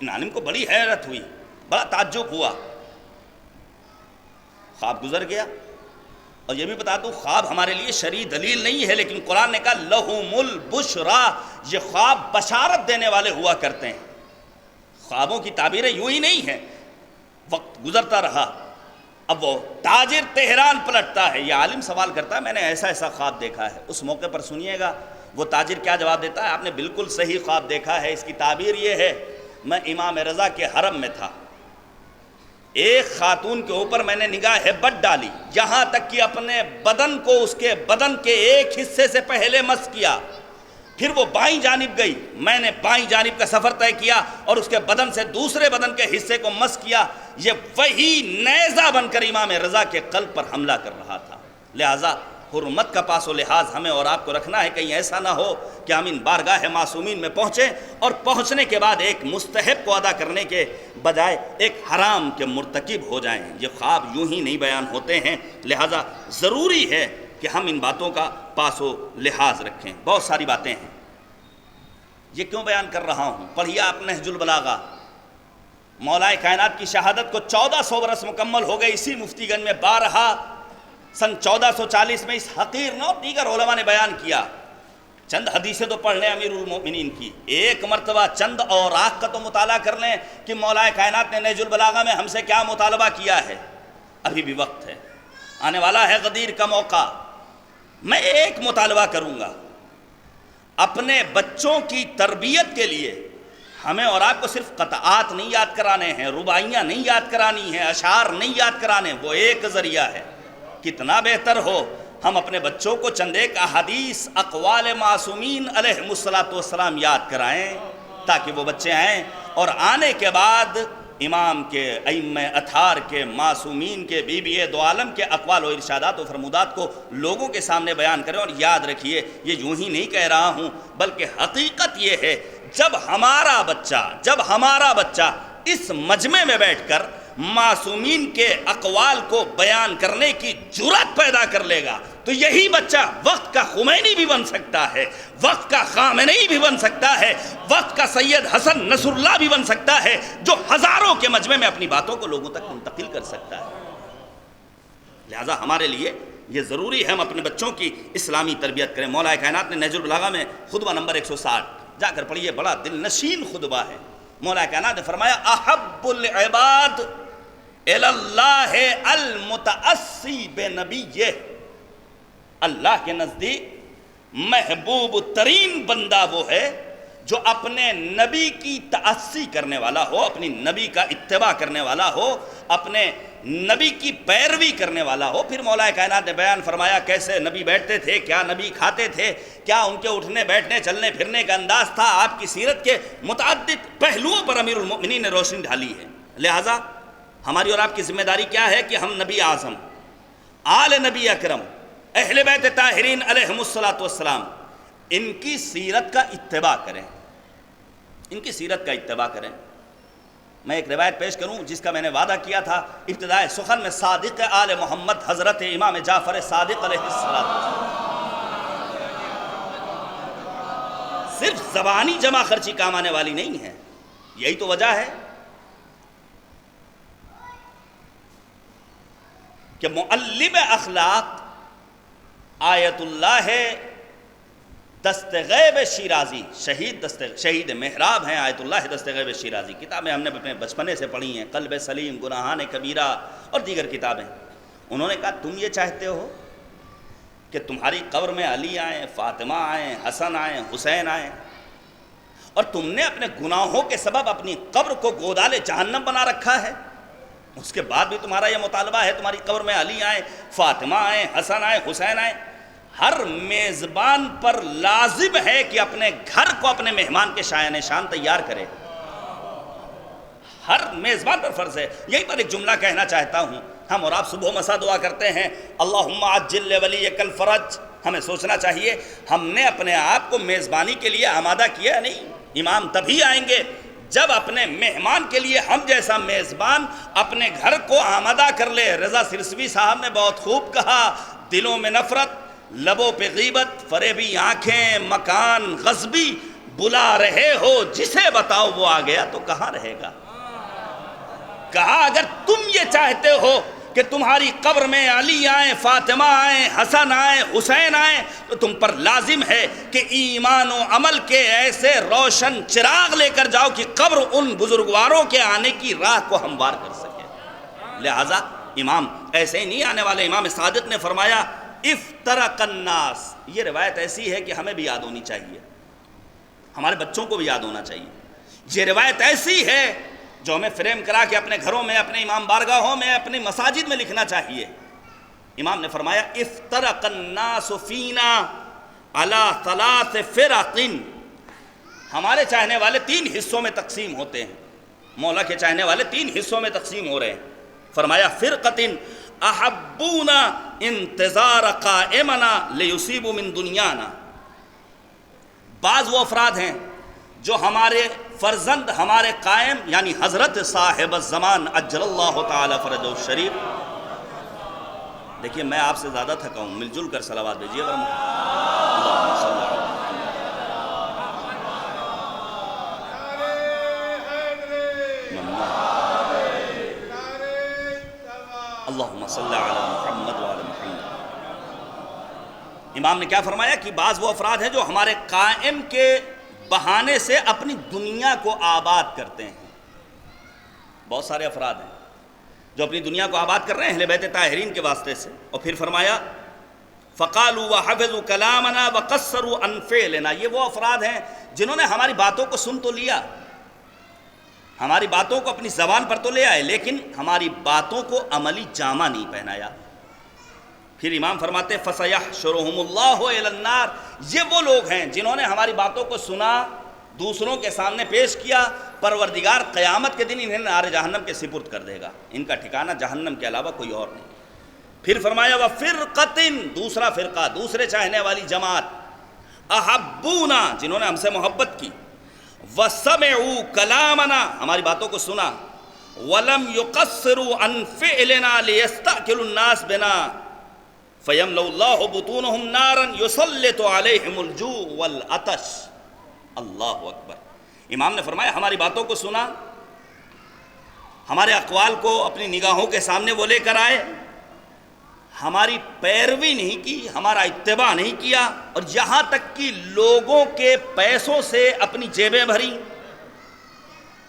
ان عالم کو بڑی حیرت ہوئی, بڑا تعجب ہوا. خواب گزر گیا. اور یہ بھی بتا دوں, خواب ہمارے لیے شرعی دلیل نہیں ہے, لیکن قرآن نے کہا لہم البشرا, یہ خواب بشارت دینے والے ہوا کرتے ہیں. خوابوں کی تعبیریں یوں ہی نہیں ہیں. وقت گزرتا رہا, اب وہ تاجر تہران پلٹتا ہے. یہ عالم سوال کرتا ہے میں نے ایسا ایسا خواب دیکھا ہے. اس موقع پر سنیے گا وہ تاجر کیا جواب دیتا ہے, آپ نے بالکل صحیح خواب دیکھا ہے. اس کی تعبیر یہ ہے, میں امام رضا کے حرم میں تھا, ایک خاتون کے اوپر میں نے نگاہ بد ڈالی, یہاں تک کہ اپنے بدن کو اس کے بدن کے ایک حصے سے پہلے مس کیا. پھر وہ بائیں جانب گئی, میں نے بائیں جانب کا سفر طے کیا اور اس کے بدن سے دوسرے بدن کے حصے کو مس کیا. یہ وہی نیزہ بن کر امام رضا کے قلب پر حملہ کر رہا تھا. لہٰذا حرمت کا پاس و لحاظ ہمیں اور آپ کو رکھنا ہے. کہیں ایسا نہ ہو کہ ہم ان بارگاہ معصومین میں پہنچیں اور پہنچنے کے بعد ایک مستحب کو ادا کرنے کے بجائے ایک حرام کے مرتکب ہو جائیں. یہ خواب یوں ہی نہیں بیان ہوتے ہیں, لہٰذا ضروری ہے کہ ہم ان باتوں کا پاس و لحاظ رکھیں. بہت ساری باتیں ہیں, یہ کیوں بیان کر رہا ہوں, پڑھیے آپ نہج البلاغہ. مولا کائنات کی شہادت کو 1400 برس مکمل ہو گئے. اسی مفتی گنج میں بارہا سن 1440 میں اس حقیر نے اور دیگر علماء نے بیان کیا. چند حدیثیں تو پڑھ لیں امیر المومنین کی, ایک مرتبہ چند اوراق کا تو مطالعہ کر لیں کہ مولا کائنات نے نہج البلاغہ میں ہم سے کیا مطالبہ کیا ہے. ابھی بھی وقت ہے, آنے والا ہے غدیر کا موقع. میں ایک مطالبہ کروں گا, اپنے بچوں کی تربیت کے لیے ہمیں اور آپ کو صرف قطعات نہیں یاد کرانے ہیں, رباعیاں نہیں یاد کرانی ہیں, اشعار نہیں یاد کرانے, وہ ایک ذریعہ ہے. کتنا بہتر ہو ہم اپنے بچوں کو چند ایک احادیث اقوال معصومین علیہم الصلاۃ والسلام یاد کرائیں تاکہ وہ بچے آئیں اور آنے کے بعد امام کے, ائمہ اطہار کے, معصومین کے, بی بی دو عالم کے اقوال و ارشادات و فرمودات کو لوگوں کے سامنے بیان کریں. اور یاد رکھیے, یہ یوں ہی نہیں کہہ رہا ہوں بلکہ حقیقت یہ ہے, جب ہمارا بچہ اس مجمع میں بیٹھ کر معصومین کے اقوال کو بیان کرنے کی جرأت پیدا کر لے گا تو یہی بچہ وقت کا خمینی بھی بن سکتا ہے, وقت کا خامنئی بھی بن سکتا ہے, وقت کا سید حسن نصر اللہ بھی بن سکتا ہے, جو ہزاروں کے مجمع میں اپنی باتوں کو لوگوں تک منتقل کر سکتا ہے. لہذا ہمارے لیے یہ ضروری ہے ہم اپنے بچوں کی اسلامی تربیت کریں. مولا کائنات نے نہج البلاغہ میں خطبہ نمبر 160 جا کر پڑھیے, بڑا دل نشین خطبہ ہے. مولا کائنات نے فرمایا احب العباد الی اللہ المتأسی بنبیہ، اللہ کے نزدیک محبوب ترین بندہ وہ ہے جو اپنے نبی کی تأسی کرنے والا ہو، اپنی نبی کا اتباع کرنے والا ہو، اپنے نبی کی پیروی کرنے والا ہو۔ پھر مولا کائنات نے بیان فرمایا کیسے نبی بیٹھتے تھے، کیا نبی کھاتے تھے، کیا ان کے اٹھنے بیٹھنے چلنے پھرنے کا انداز تھا۔ آپ کی سیرت کے متعدد پہلوؤں پر امیر المؤمنین نے روشنی ڈالی ہے۔ لہٰذا ہماری اور آپ کی ذمہ داری کیا ہے کہ ہم نبی اعظم، آل نبی اکرم، اہل بیت طاہرین علیہم الصلاۃ والسلام، ان کی سیرت کا اتباع کریں، ان کی سیرت کا اتباع کریں۔ میں ایک روایت پیش کروں جس کا میں نے وعدہ کیا تھا ابتدائے سخن میں، صادق آل محمد حضرت امام جعفر صادق علیہ السلام، صرف زبانی جمع خرچی کام آنے والی نہیں ہے۔ یہی تو وجہ ہے کہ معلم اخلاق آیت اللہ دست غیب شیرازی، شہید محراب ہیں آیت اللہ دست غیب شیرازی، کتابیں ہم نے اپنے بچپنے سے پڑھی ہیں، قلب سلیم، گناہان کبیرہ اور دیگر کتابیں۔ انہوں نے کہا تم یہ چاہتے ہو کہ تمہاری قبر میں علی آئیں، فاطمہ آئیں، حسن آئیں، حسین آئیں، اور تم نے اپنے گناہوں کے سبب اپنی قبر کو گودال جہنم بنا رکھا ہے، اس کے بعد بھی تمہارا یہ مطالبہ ہے تمہاری قبر میں علی آئیں، فاطمہ آئیں، حسن آئیں، حسین آئیں۔ ہر میزبان پر لازم ہے کہ اپنے گھر کو اپنے مہمان کے شایان شان تیار کرے، ہر میزبان پر فرض ہے۔ یہیں پر ایک جملہ کہنا چاہتا ہوں، ہم اور آپ صبح و مساء دعا کرتے ہیں اللہم عجل لولیک الفرج، ہمیں سوچنا چاہیے ہم نے اپنے آپ کو میزبانی کے لیے آمادہ کیا نہیں۔ امام تبھی آئیں گے جب اپنے مہمان کے لیے ہم جیسا میزبان اپنے گھر کو آمادہ کر لے۔ رضا سرسوی صاحب نے بہت خوب کہا، دلوں میں نفرت، لبوں پہ غیبت، فریبی آنکھیں، مکان غصبی، بلا رہے ہو جسے بتاؤ وہ آ گیا تو کہاں رہے گا۔ کہا اگر تم یہ چاہتے ہو کہ تمہاری قبر میں علی آئیں، فاطمہ آئیں، حسن آئیں، حسین آئیں، تو تم پر لازم ہے کہ ایمان و عمل کے ایسے روشن چراغ لے کر جاؤ کہ قبر ان بزرگواروں کے آنے کی راہ کو ہموار کر سکے۔ لہٰذا امام ایسے ہی نہیں آنے والے۔ امام صادق نے فرمایا افترق الناس، یہ روایت ایسی ہے کہ ہمیں بھی یاد ہونی چاہیے، ہمارے بچوں کو بھی یاد ہونا چاہیے۔ یہ روایت ایسی ہے جو ہمیں فریم کرا کے اپنے گھروں میں، اپنے امام بارگاہوں میں، اپنی مساجد میں لکھنا چاہیے۔ امام نے فرمایا افترق الناس فینا علی ثلاث فرق، ہمارے چاہنے والے 3 حصوں میں تقسیم ہوتے ہیں، مولا کے چاہنے والے 3 حصوں میں تقسیم ہو رہے ہیں۔ فرمایا فرقۃ احبونا انتظار قائمنا لیصیبوا من دنیانا، بعض وہ افراد ہیں جو ہمارے فرزند، ہمارے قائم یعنی حضرت صاحب الزمان عجل اللہ تعالی فرجہ الشریف۔ دیکھیے میں آپ سے زیادہ تھکا ہوں، مل جل کر صلوات بھیجیے ورنہ اللہم صلی علی محمد وعلی محمد۔ امام نے کیا فرمایا کہ بعض وہ افراد ہیں جو ہمارے قائم کے بہانے سے اپنی دنیا کو آباد کرتے ہیں۔ بہت سارے افراد ہیں جو اپنی دنیا کو آباد کر رہے ہیں اہل بیت طاہرین کے واسطے سے۔ اور پھر فرمایا فقالوا وحفظوا کلامنا وقصروا عن فعلنا، یہ وہ افراد ہیں جنہوں نے ہماری باتوں کو سن تو لیا، ہماری باتوں کو اپنی زبان پر تو لے آئے، لیکن ہماری باتوں کو عملی جامہ نہیں پہنایا۔ پھر امام فرماتے فَسَيَحْشُرُهُمُ اللَّهُ إِلَى النَّارِ، یہ وہ لوگ ہیں جنہوں نے ہماری باتوں کو سنا، دوسروں کے سامنے پیش کیا، پروردگار قیامت کے دن انہیں نار جہنم کے سپرد کر دے گا، ان کا ٹھکانہ جہنم کے علاوہ کوئی اور نہیں۔ پھر فرمایا وَفِرْقَةٍ، دوسرا فرقہ، دوسرے چاہنے والی جماعت، أَحَبُّونَا، جنہوں نے ہم سے محبت کی، وَسَمِعُوا كَلَامَنَا، ہماری باتوں کو سنا، وَلَمْ يُقَصِّرُوا عَنْ فِعْلِنَا لِيَسْتَأْكِلُوا النَّاسَ بِنَا فَيَمْلَأُ اللَّهُ بُطُونَهُمْ نَارًا يُسَلِّطُ عَلَيْهِمُ الْجُوعَ وَالْعَطَشَ۔ اللہ اکبر۔ امام نے فرمایا ہماری باتوں کو سنا، ہمارے اقوال کو اپنی نگاہوں کے سامنے وہ لے کر آئے، ہماری پیروی نہیں کی، ہمارا اتباع نہیں کیا، اور یہاں تک کہ لوگوں کے پیسوں سے اپنی جیبیں بھری،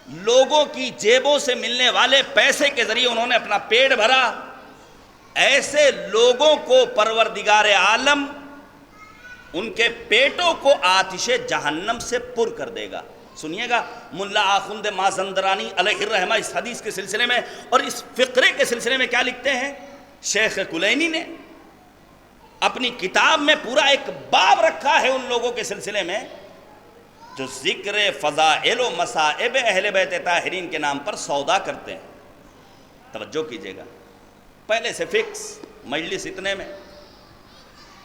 لوگوں کی جیبوں سے ملنے والے پیسے کے ذریعے انہوں نے اپنا پیٹ بھرا، ایسے لوگوں کو پروردگار عالم ان کے پیٹوں کو آتش جہنم سے پر کر دے گا۔ سنیے گا، ملا آخوند مازندرانی علیہ الرحمہ اس حدیث کے سلسلے میں اور اس فقرے کے سلسلے میں کیا لکھتے ہیں؟ شیخ کلینی نے اپنی کتاب میں پورا ایک باب رکھا ہے ان لوگوں کے سلسلے میں جو ذکر فضائل و مصائب اہل بیت طاہرین کے نام پر سودا کرتے ہیں۔ توجہ کیجئے گا، پہلے سے فکس، مجلس اتنے میں،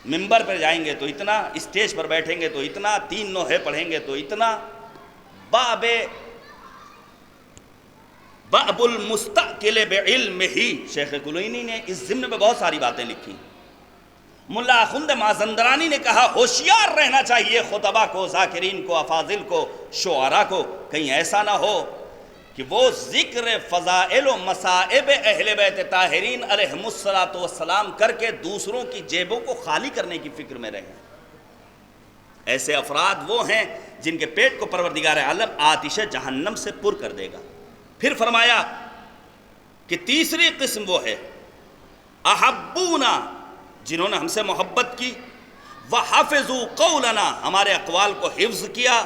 منبر پر جائیں گے تو اتنا، اسٹیج پر بیٹھیں گے تو اتنا، 3 نوحے پڑھیں گے تو اتنا۔ باب المستقل بعلم ہی شیخ کلینی نے اس ضمن میں بہت ساری باتیں لکھی۔ ملا آخوند مازندرانی نے کہا ہوشیار رہنا چاہیے خطبہ کو، ذاکرین کو، افاضل کو، شعراء کو، کہیں ایسا نہ ہو کہ وہ ذکر فضائل و مصائب اہل بیت طاہرین علیہم السلام کر کے دوسروں کی جیبوں کو خالی کرنے کی فکر میں رہیں۔ ایسے افراد وہ ہیں جن کے پیٹ کو پروردگار عالم آتش جہنم سے پر کر دے گا۔ پھر فرمایا کہ تیسری قسم وہ ہے احبونا، جنہوں نے ہم سے محبت کی، وحفظوا قولنا، ہمارے اقوال کو حفظ کیا،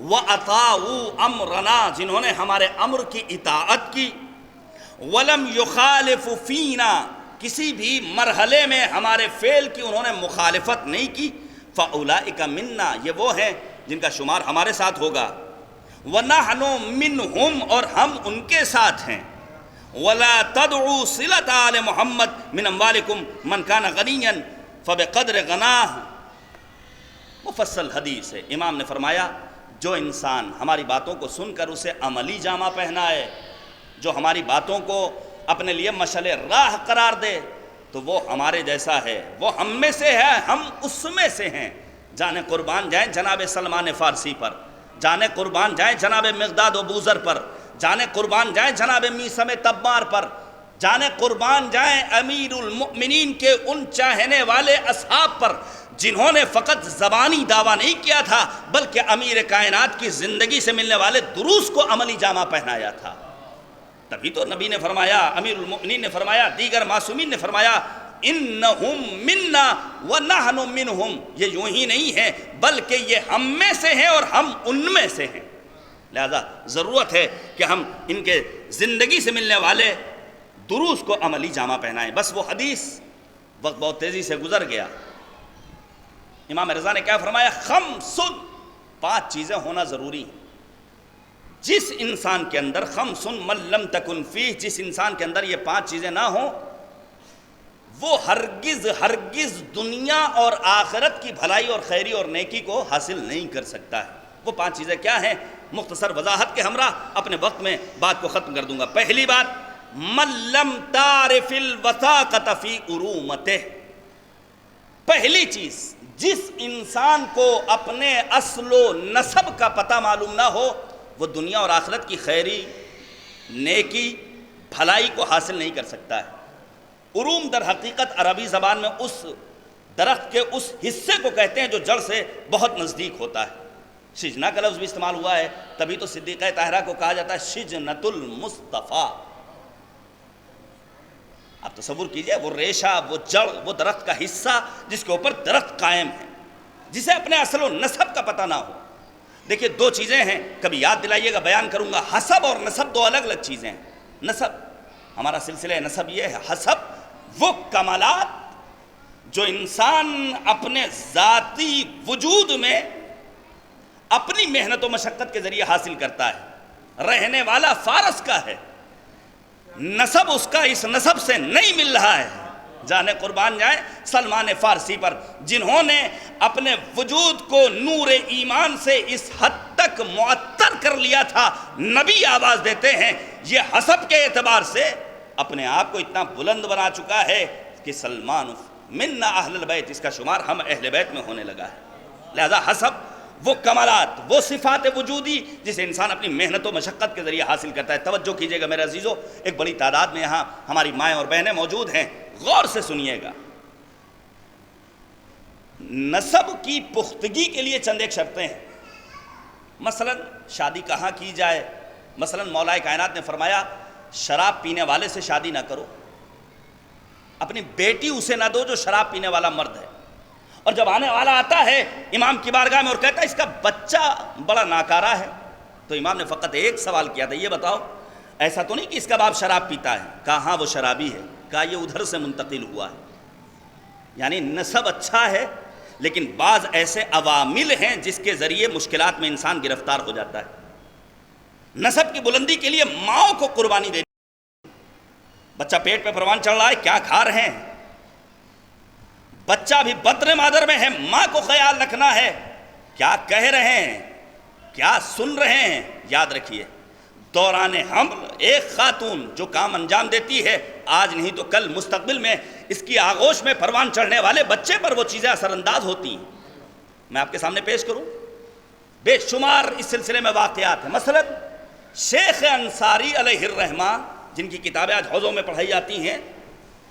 وَأَطَاعُوا أَمْرَنَا، جنہوں نے ہمارے امر کی اطاعت کی، وَلَمْ يُخَالِفُ فِينَا، کسی بھی مرحلے میں ہمارے فعل کی انہوں نے مخالفت نہیں کی، فَأُولَئِكَ مِنَّا، یہ وہ ہیں جن کا شمار ہمارے ساتھ ہوگا، وَنَحْنُ مِنْهُمْ، اور ہم ان کے ساتھ ہیں، وَلَا تَدْعُوا صِلَةَ آلِ مُحَمَّدٍ مِنْ أَمْوَالِكُمْ مَنْ كَانَ غَنِيًّا فَبِقَدْرِ غَنَاهُ۔ مفصل حدیث ہے۔ امام نے فرمایا جو انسان ہماری باتوں کو سن کر اسے عملی جامہ پہنائے، جو ہماری باتوں کو اپنے لیے مشعل راہ قرار دے، تو وہ ہمارے جیسا ہے، وہ ہم میں سے ہے، ہم اس میں سے ہیں۔ جانے قربان جائیں جناب سلمان فارسی پر، جانے قربان جائیں جناب مقداد و بوذر پر، جانے قربان جائیں جناب میثم تبار پر، جانے قربان جائیں امیر المؤمنین کے ان چاہنے والے اصحاب پر جنہوں نے فقط زبانی دعویٰ نہیں کیا تھا بلکہ امیر کائنات کی زندگی سے ملنے والے دروس کو عملی جامہ پہنایا تھا۔ تبھی تو نبی نے فرمایا، امیر المؤمنین نے فرمایا، دیگر معصومین نے فرمایا انہم منا ونحن منہم، یہ یوں ہی نہیں ہے بلکہ یہ ہم میں سے ہیں اور ہم ان میں سے ہیں۔ لہذا ضرورت ہے کہ ہم ان کے زندگی سے ملنے والے دروس کو عملی جامہ پہنائیں۔ بس وہ حدیث، وقت بہت تیزی سے گزر گیا۔ امام رضا نے کیا فرمایا؟ خمس، 5 چیزیں ہونا ضروری ہیں۔ جس انسان کے اندر خمس من لم تکن فیہ، جس انسان کے اندر یہ 5 چیزیں نہ ہوں، وہ ہرگز دنیا اور آخرت کی بھلائی اور خیری اور نیکی کو حاصل نہیں کر سکتا ہے۔ وہ 5 چیزیں کیا ہیں؟ مختصر وضاحت کے ہمراہ اپنے وقت میں بات کو ختم کر دوں گا۔ پہلی بات، من لم تعرف الوثاقۃ فی ارومتہ، پہلی چیز، جس انسان کو اپنے اصل و نسب کا پتہ معلوم نہ ہو، وہ دنیا اور آخرت کی خیری، نیکی، بھلائی کو حاصل نہیں کر سکتا ہے۔ اروم در حقیقت عربی زبان میں اس درخت کے اس حصے کو کہتے ہیں جو جڑ سے بہت نزدیک ہوتا ہے۔ شجنہ کا لفظ بھی استعمال ہوا ہے، تبھی تو صدیقہ طاہرہ کو کہا جاتا ہے شجنۃ المصطفیٰ۔ آپ تصور کیجئے، وہ ریشہ، وہ جڑ، وہ درخت کا حصہ جس کے اوپر درخت قائم ہے، جسے اپنے اصل و نسب کا پتہ نہ ہو۔ دیکھیے 2 چیزیں ہیں، کبھی یاد دلائیے گا، بیان کروں گا۔ حسب اور نسب 2 الگ الگ چیزیں ہیں۔ نسب، ہمارا سلسلہ نسب یہ ہے، حسب وہ کمالات جو انسان اپنے ذاتی وجود میں اپنی محنت و مشقت کے ذریعے حاصل کرتا ہے۔ رہنے والا فارس کا ہے، نسب اس کا اس نسب سے نہیں مل رہا ہے۔ جانے قربان جائیں سلمان فارسی پر، جنہوں نے اپنے وجود کو نور ایمان سے اس حد تک معطر کر لیا تھا، نبی آواز دیتے ہیں، یہ حسب کے اعتبار سے اپنے آپ کو اتنا بلند بنا چکا ہے کہ سلمان منا اہل البیت، اس کا شمار ہم اہل بیت میں ہونے لگا ہے۔ لہذا حسب وہ کمالات، وہ صفات وجودی جسے انسان اپنی محنت و مشقت کے ذریعے حاصل کرتا ہے۔ توجہ کیجئے گا میرے عزیزو، ایک بڑی تعداد میں یہاں ہماری مائیں اور بہنیں موجود ہیں، غور سے سنیے گا۔ نسب کی پختگی کے لیے چند ایک شرطیں ہیں۔ مثلا شادی کہاں کی جائے، مثلا مولا کائنات نے فرمایا شراب پینے والے سے شادی نہ کرو، اپنی بیٹی اسے نہ دو جو شراب پینے والا مرد ہے۔ اور جب آنے والا آتا ہے امام کی بارگاہ میں اور کہتا ہے اس کا بچہ بڑا ناکارہ ہے، تو امام نے فقط ایک سوال کیا تھا، یہ بتاؤ ایسا تو نہیں کہ اس کا باپ شراب پیتا ہے؟ کہا ہاں وہ شرابی ہے۔ کہا یہ ادھر سے منتقل ہوا ہے، یعنی نسب اچھا ہے لیکن بعض ایسے عوامل ہیں جس کے ذریعے مشکلات میں انسان گرفتار ہو جاتا ہے۔ نسب کی بلندی کے لیے ماؤں کو قربانی دینی۔ بچہ پیٹ پہ پروان چڑھ رہا ہے، کیا کھا رہے ہیں؟ بچہ بھی بطن مادر میں ہے، ماں کو خیال رکھنا ہے کیا کہہ رہے ہیں، کیا سن رہے ہیں۔ یاد رکھیے دوران حمل ایک خاتون جو کام انجام دیتی ہے، آج نہیں تو کل مستقبل میں اس کی آغوش میں پروان چڑھنے والے بچے پر وہ چیزیں اثر انداز ہوتی ہیں۔ میں آپ کے سامنے پیش کروں، بے شمار اس سلسلے میں واقعات ہیں۔ مثلا شیخ انصاری علیہ الرحمہ، جن کی کتابیں آج حوضوں میں پڑھائی جاتی ہیں،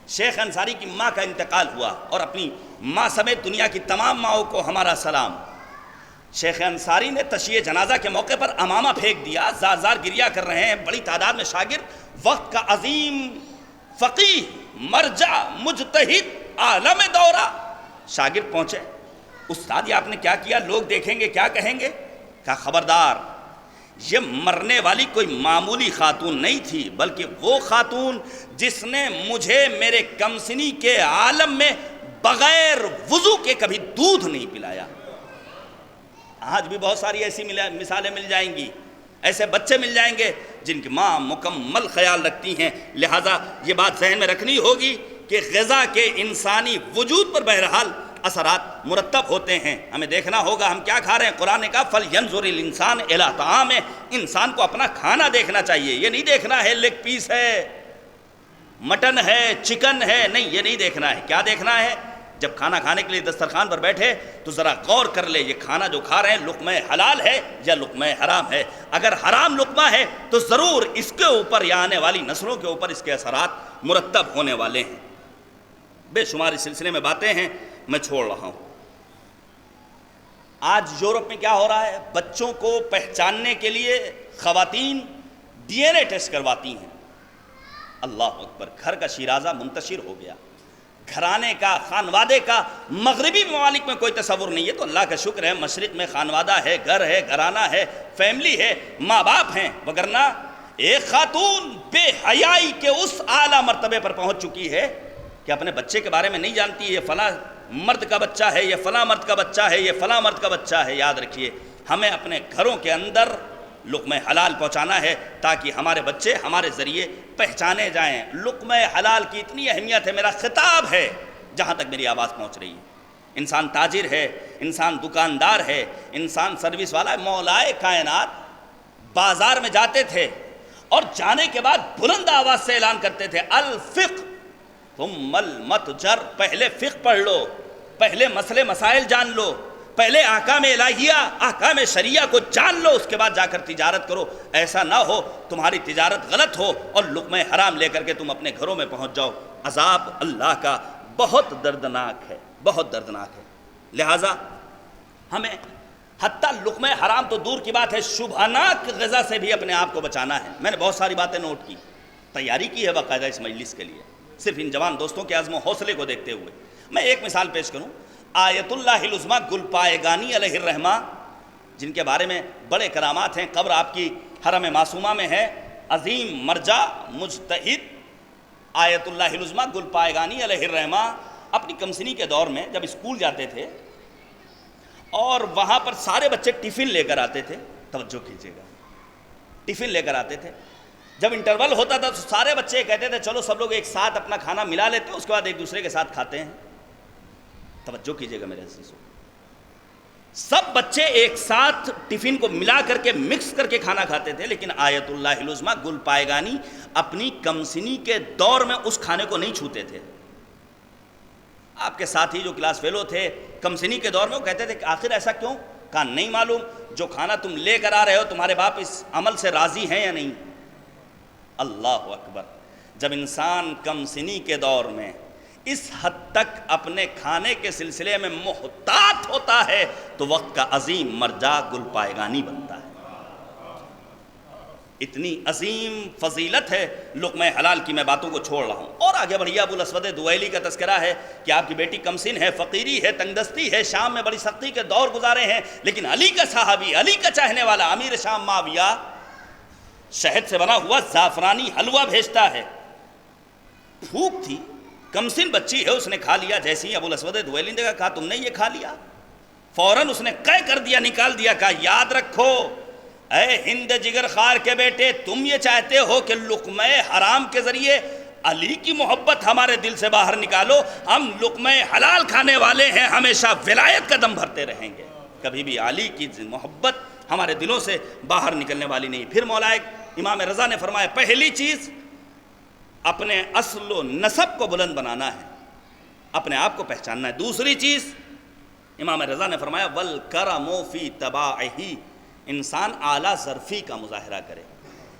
شیخ انصاری کی ماں کا انتقال ہوا، اور اپنی ماں سمیت دنیا کی تمام ماؤں کو ہمارا سلام۔ شیخ انصاری نے تشییع جنازہ کے موقع پر عمامہ پھینک دیا، زار زار گریہ کر رہے ہیں، بڑی تعداد میں شاگرد، وقت کا عظیم فقیہ، مرجع، مجتہد، عالم دورہ شاگرد پہنچے۔ استاد یہ آپ نے کیا کیا، لوگ دیکھیں گے کیا کہیں گے؟ کہا خبردار، یہ مرنے والی کوئی معمولی خاتون نہیں تھی، بلکہ وہ خاتون جس نے مجھے میرے کمسنی کے عالم میں بغیر وضو کے کبھی دودھ نہیں پلایا۔ آج بھی بہت ساری ایسی مثالیں مل جائیں گی، ایسے بچے مل جائیں گے جن کی ماں مکمل خیال رکھتی ہیں۔ لہٰذا یہ بات ذہن میں رکھنی ہوگی کہ غذا کے انسانی وجود پر بہرحال اثرات مرتب ہوتے ہیں، ہمیں دیکھنا ہوگا ہم کیا کھا رہے ہیں۔ قرآن نے کہا فَلْيَنْظُرِ الْإِنسَانُ إِلَىٰ طَعَامِهِ، انسان کو اپنا کھانا دیکھنا چاہیے، یہ نہیں دیکھنا ہے لیگ پیس ہے، مٹن ہے، چکن ہے، نہیں یہ نہیں دیکھنا ہے۔ کیا دیکھنا ہے؟ جب کھانا کھانے کے لیے دسترخوان پر بیٹھے تو ذرا غور کر لے یہ کھانا جو کھا رہے ہیں لقمہ حلال ہے یا لقمہ حرام ہے۔ اگر حرام لقمہ ہے تو ضرور اس کے اوپر یا آنے والی نسلوں کے اوپر اس کے اثرات مرتب ہونے والے ہیں۔ بے شمار اس سلسلے میں باتیں ہیں، میں چھوڑ رہا ہوں۔ آج یورپ میں کیا ہو رہا ہے، بچوں کو پہچاننے کے لیے خواتین ڈی این اے ٹیسٹ کرواتی ہیں۔ اللہ اکبر، گھر کا شیرازہ منتشر ہو گیا، گھرانے کا، خانوادے کا مغربی ممالک میں کوئی تصور نہیں ہے، تو اللہ کا شکر ہے مشرق میں خانوادہ ہے، گھر ہے، گھرانہ ہے، فیملی ہے، ماں باپ ہیں۔ وگرنہ ایک خاتون بے حیائی کے اس اعلیٰ مرتبے پر پہنچ چکی ہے کہ اپنے بچے کے بارے میں نہیں جانتی، یہ فلاں مرد کا بچہ ہے، یہ فلاں مرد کا بچہ ہے، یہ فلاں مرد کا بچہ ہے۔ یاد رکھیے ہمیں اپنے گھروں کے اندر لقمہ حلال پہنچانا ہے تاکہ ہمارے بچے ہمارے ذریعے پہچانے جائیں۔ لقمہ حلال کی اتنی اہمیت ہے، میرا خطاب ہے جہاں تک میری آواز پہنچ رہی ہے۔ انسان تاجر ہے، انسان دکاندار ہے، انسان سروس والا ہے۔ مولائے کائنات بازار میں جاتے تھے اور جانے کے بعد بلند آواز سے اعلان کرتے تھے الفقہ ثم المتجر، پہلے فقہ پڑھ لو، پہلے مسئلے مسائل جان لو، پہلے احکام الہیہ، احکام شریعہ کو جان لو، اس کے بعد جا کر تجارت کرو۔ ایسا نہ ہو تمہاری تجارت غلط ہو اور لقمہ حرام لے کر کے تم اپنے گھروں میں پہنچ جاؤ۔ عذاب اللہ کا بہت دردناک ہے، بہت دردناک ہے۔ لہٰذا ہمیں حتیٰ لقمہ حرام تو دور کی بات ہے، شبہناک غذا سے بھی اپنے آپ کو بچانا ہے۔ میں نے بہت ساری باتیں نوٹ کی، تیاری کی ہے باقاعدہ اس مجلس کے لیے، صرف ان جوان دوستوں کے عزم و حوصلے کو دیکھتے ہوئے۔ میں ایک مثال پیش کروں، آیت اللہ العظمیٰ گلپائگانی علیہ الرحمہ، جن کے بارے میں بڑے کرامات ہیں، قبر آپ کی حرم معصومہ میں ہے، عظیم مرجع مجتہد آیت اللہ العظمیٰ گلپائگانی علیہ الرحمہ اپنی کمسنی کے دور میں جب اسکول جاتے تھے اور وہاں پر سارے بچے ٹفن لے کر آتے تھے، توجہ کیجیے گا، ٹفن لے کر آتے تھے، جب انٹرول ہوتا تھا تو سارے بچے کہتے تھے چلو سب لوگ ایک ساتھ اپنا کھانا ملا لیتے ہیں، اس کے بعد ایک دوسرے کے ساتھ کھاتے ہیں۔ توجہ کیجیے گا میرے عزیزو، سب بچے ایک ساتھ ٹفن کو ملا کر کے مکس کر کے کھانا کھاتے تھے، لیکن آیت اللہ العظمیٰ گلپائگانی اپنی کمسنی کے دور میں اس کھانے کو نہیں چھوتے تھے۔ آپ کے ساتھی جو کلاس فیلو تھے کمسنی کے دور میں، وہ کہتے تھے کہ آخر ایسا کیوں؟ کہا نہیں معلوم، جو کھانا تم لے کر آ رہے ہو تمہارے باپ اس عمل سے راضی ہیں یا نہیں۔ اللہ اکبر، جب انسان کمسنی کے دور میں اس حد تک اپنے کھانے کے سلسلے میں محتاط ہوتا ہے تو وقت کا عظیم مرجع گلپائگانی بنتا ہے۔ اتنی عظیم فضیلت ہے لقمہ حلال کی، میں باتوں کو چھوڑ رہا ہوں۔ اور آگے بڑھیے، ابو الاسود دوئیلی کا تذکرہ ہے کہ آپ کی بیٹی کمسن ہے، فقیری ہے، تنگدستی ہے، شام میں بڑی سختی کے دور گزارے ہیں، لیکن علی کا صحابی، علی کا چاہنے والا امیر شام معاویہ شہد سے بنا ہوا زعفرانی حلوہ بھیجتا ہے۔ بھوک تھی، کمسن بچی ہے، اس نے کھا لیا۔ جیسے ہی ابو الاسود دوئیلی نے کہا تم نے یہ کھا لیا، فوراً اس نے قے کر دیا، نکال دیا، کہا یاد رکھو اے ہند جگر خار کے بیٹے، تم یہ چاہتے ہو کہ لقمہ حرام کے ذریعے علی کی محبت ہمارے دل سے باہر نکالو، ہم لقمہ حلال کھانے والے ہیں، ہمیشہ ولایت کا دم بھرتے رہیں گے، کبھی بھی علی کی محبت ہمارے دلوں سے باہر نکلنے والی نہیں۔ پھر مولا امام رضا نے فرمایا پہلی چیز اپنے اصل و نسب کو بلند بنانا ہے، اپنے آپ کو پہچاننا ہے۔ دوسری چیز امام رضا نے فرمایا وَالْكَرَمُ فِي تَبَاعِهِ، انسان اعلیٰ ظرفی کا مظاہرہ کرے،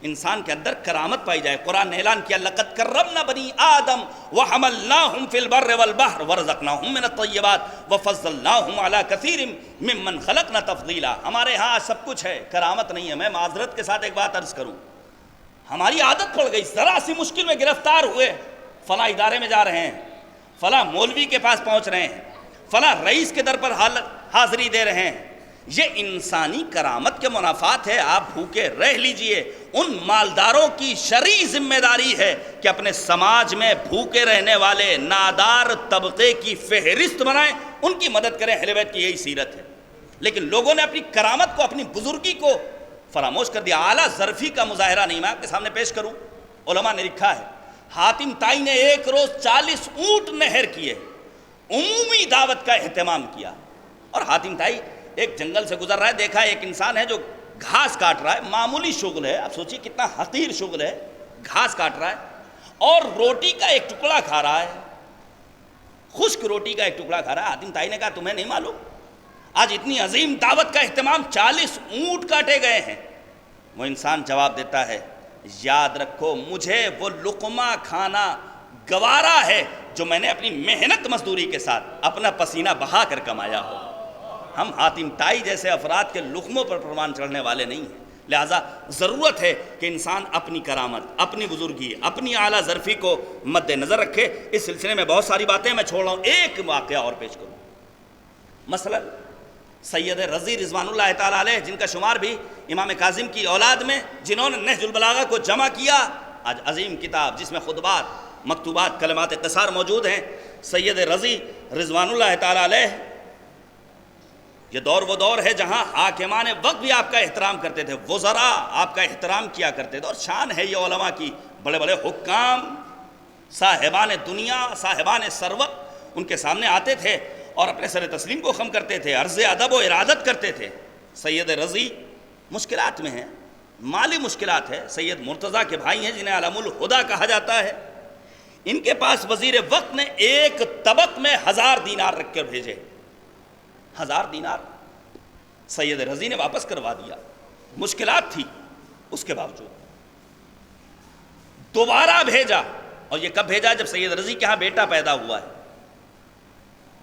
انسان کے اندر کرامت پائی جائے۔ قرآن نے اعلان کیا لَقَدْ كَرَّمْنَا بَنِي آدَمَ وَحَمَلْنَاهُمْ فِي الْبَرِّ وَالْبَحْرِ وَرَزَقْنَاهُمْ مِنَ الطَّيِّبَاتِ وَفَضَّلْنَاهُمْ عَلَى كَثِيرٍ مِّمَّنْ خَلَقْنَا تَفْضِيلًا۔ ہمارے ہاں سب کچھ ہے، کرامت نہیں ہے۔ میں معذرت کے ساتھ ایک بات عرض کروں، ہماری عادت پڑ گئی، ذرا سی مشکل میں گرفتار ہوئے، فلاں ادارے میں جا رہے ہیں، فلاں مولوی کے پاس پہنچ رہے ہیں، فلاں رئیس کے در پر حاضری دے رہے ہیں۔ یہ انسانی کرامت کے منافات ہے، آپ بھوکے رہ لیجئے۔ ان مالداروں کی شرعی ذمہ داری ہے کہ اپنے سماج میں بھوکے رہنے والے نادار طبقے کی فہرست بنائیں، ان کی مدد کریں۔ اہل بیت کی یہی سیرت ہے، لیکن لوگوں نے اپنی کرامت کو، اپنی بزرگی کو فراموش کر دیا۔ اعلیٰ ظرفی کا مظاہرہ نہیں، میں آپ کے سامنے پیش کروں، علماء نے لکھا ہے حاتم طائی نے ایک روز 40 اونٹ نہر کیے، عمومی دعوت کا اہتمام کیا۔ اور حاتم طائی ایک جنگل سے گزر رہا ہے، دیکھا ایک انسان ہے جو گھاس کاٹ رہا ہے، معمولی شغل ہے، آپ سوچیے کتنا حقیر شغل ہے، گھاس کاٹ رہا ہے اور روٹی کا ایک ٹکڑا کھا رہا ہے، خشک روٹی کا ایک ٹکڑا کھا رہا ہے۔ حاتم طائی نے کہا تمہیں نہیں معلوم آج اتنی عظیم دعوت کا اہتمام، 40 اونٹ کاٹے گئے ہیں؟ وہ انسان جواب دیتا ہے یاد رکھو مجھے وہ لقمہ کھانا گوارا ہے جو میں نے اپنی محنت مزدوری کے ساتھ اپنا پسینہ بہا کر کمایا ہو۔ ہم حاتم طائی جیسے افراد کے لقموں پر پروان چڑھنے والے نہیں ہیں، لہٰذا ضرورت ہے کہ انسان اپنی کرامت، اپنی بزرگی، اپنی اعلیٰ ظرفی کو مد نظر رکھے۔ اس سلسلے میں بہت ساری باتیں میں چھوڑ رہا ہوں، ایک واقعہ اور پیش کروں۔ مثلا سید رضی رضوان اللہ تعالیٰ علیہ، جن کا شمار بھی امام کاظم کی اولاد میں، جنہوں نے نہج البلاغہ کو جمع کیا، آج عظیم کتاب جس میں خطبات، مکتوبات، کلمات قصار موجود ہیں۔ سید رضی رضوان اللہ تعالیٰ علیہ، یہ دور وہ دور ہے جہاں حاکمان وقت بھی آپ کا احترام کرتے تھے، وزراء آپ کا احترام کیا کرتے تھے، اور شان ہے یہ علماء کی، بڑے بڑے حکام، صاحبان دنیا، صاحبان ثروت ان کے سامنے آتے تھے اور اپنے سر تسلیم کو خم کرتے تھے، عرض ادب و ارادت کرتے تھے۔ سید رضی مشکلات میں ہیں، مالی مشکلات ہے، سید مرتضیٰ کے بھائی ہیں جنہیں علم الہدا کہا جاتا ہے، ان کے پاس وزیر وقت نے ایک طبق میں 1000 دینار رکھ کر بھیجے، 1000 دینار سید رضی نے واپس کروا دیا، مشکلات تھی اس کے باوجود دوبارہ بھیجا، اور یہ کب بھیجا؟ جب سید رضی کے ہاں بیٹا پیدا ہوا ہے،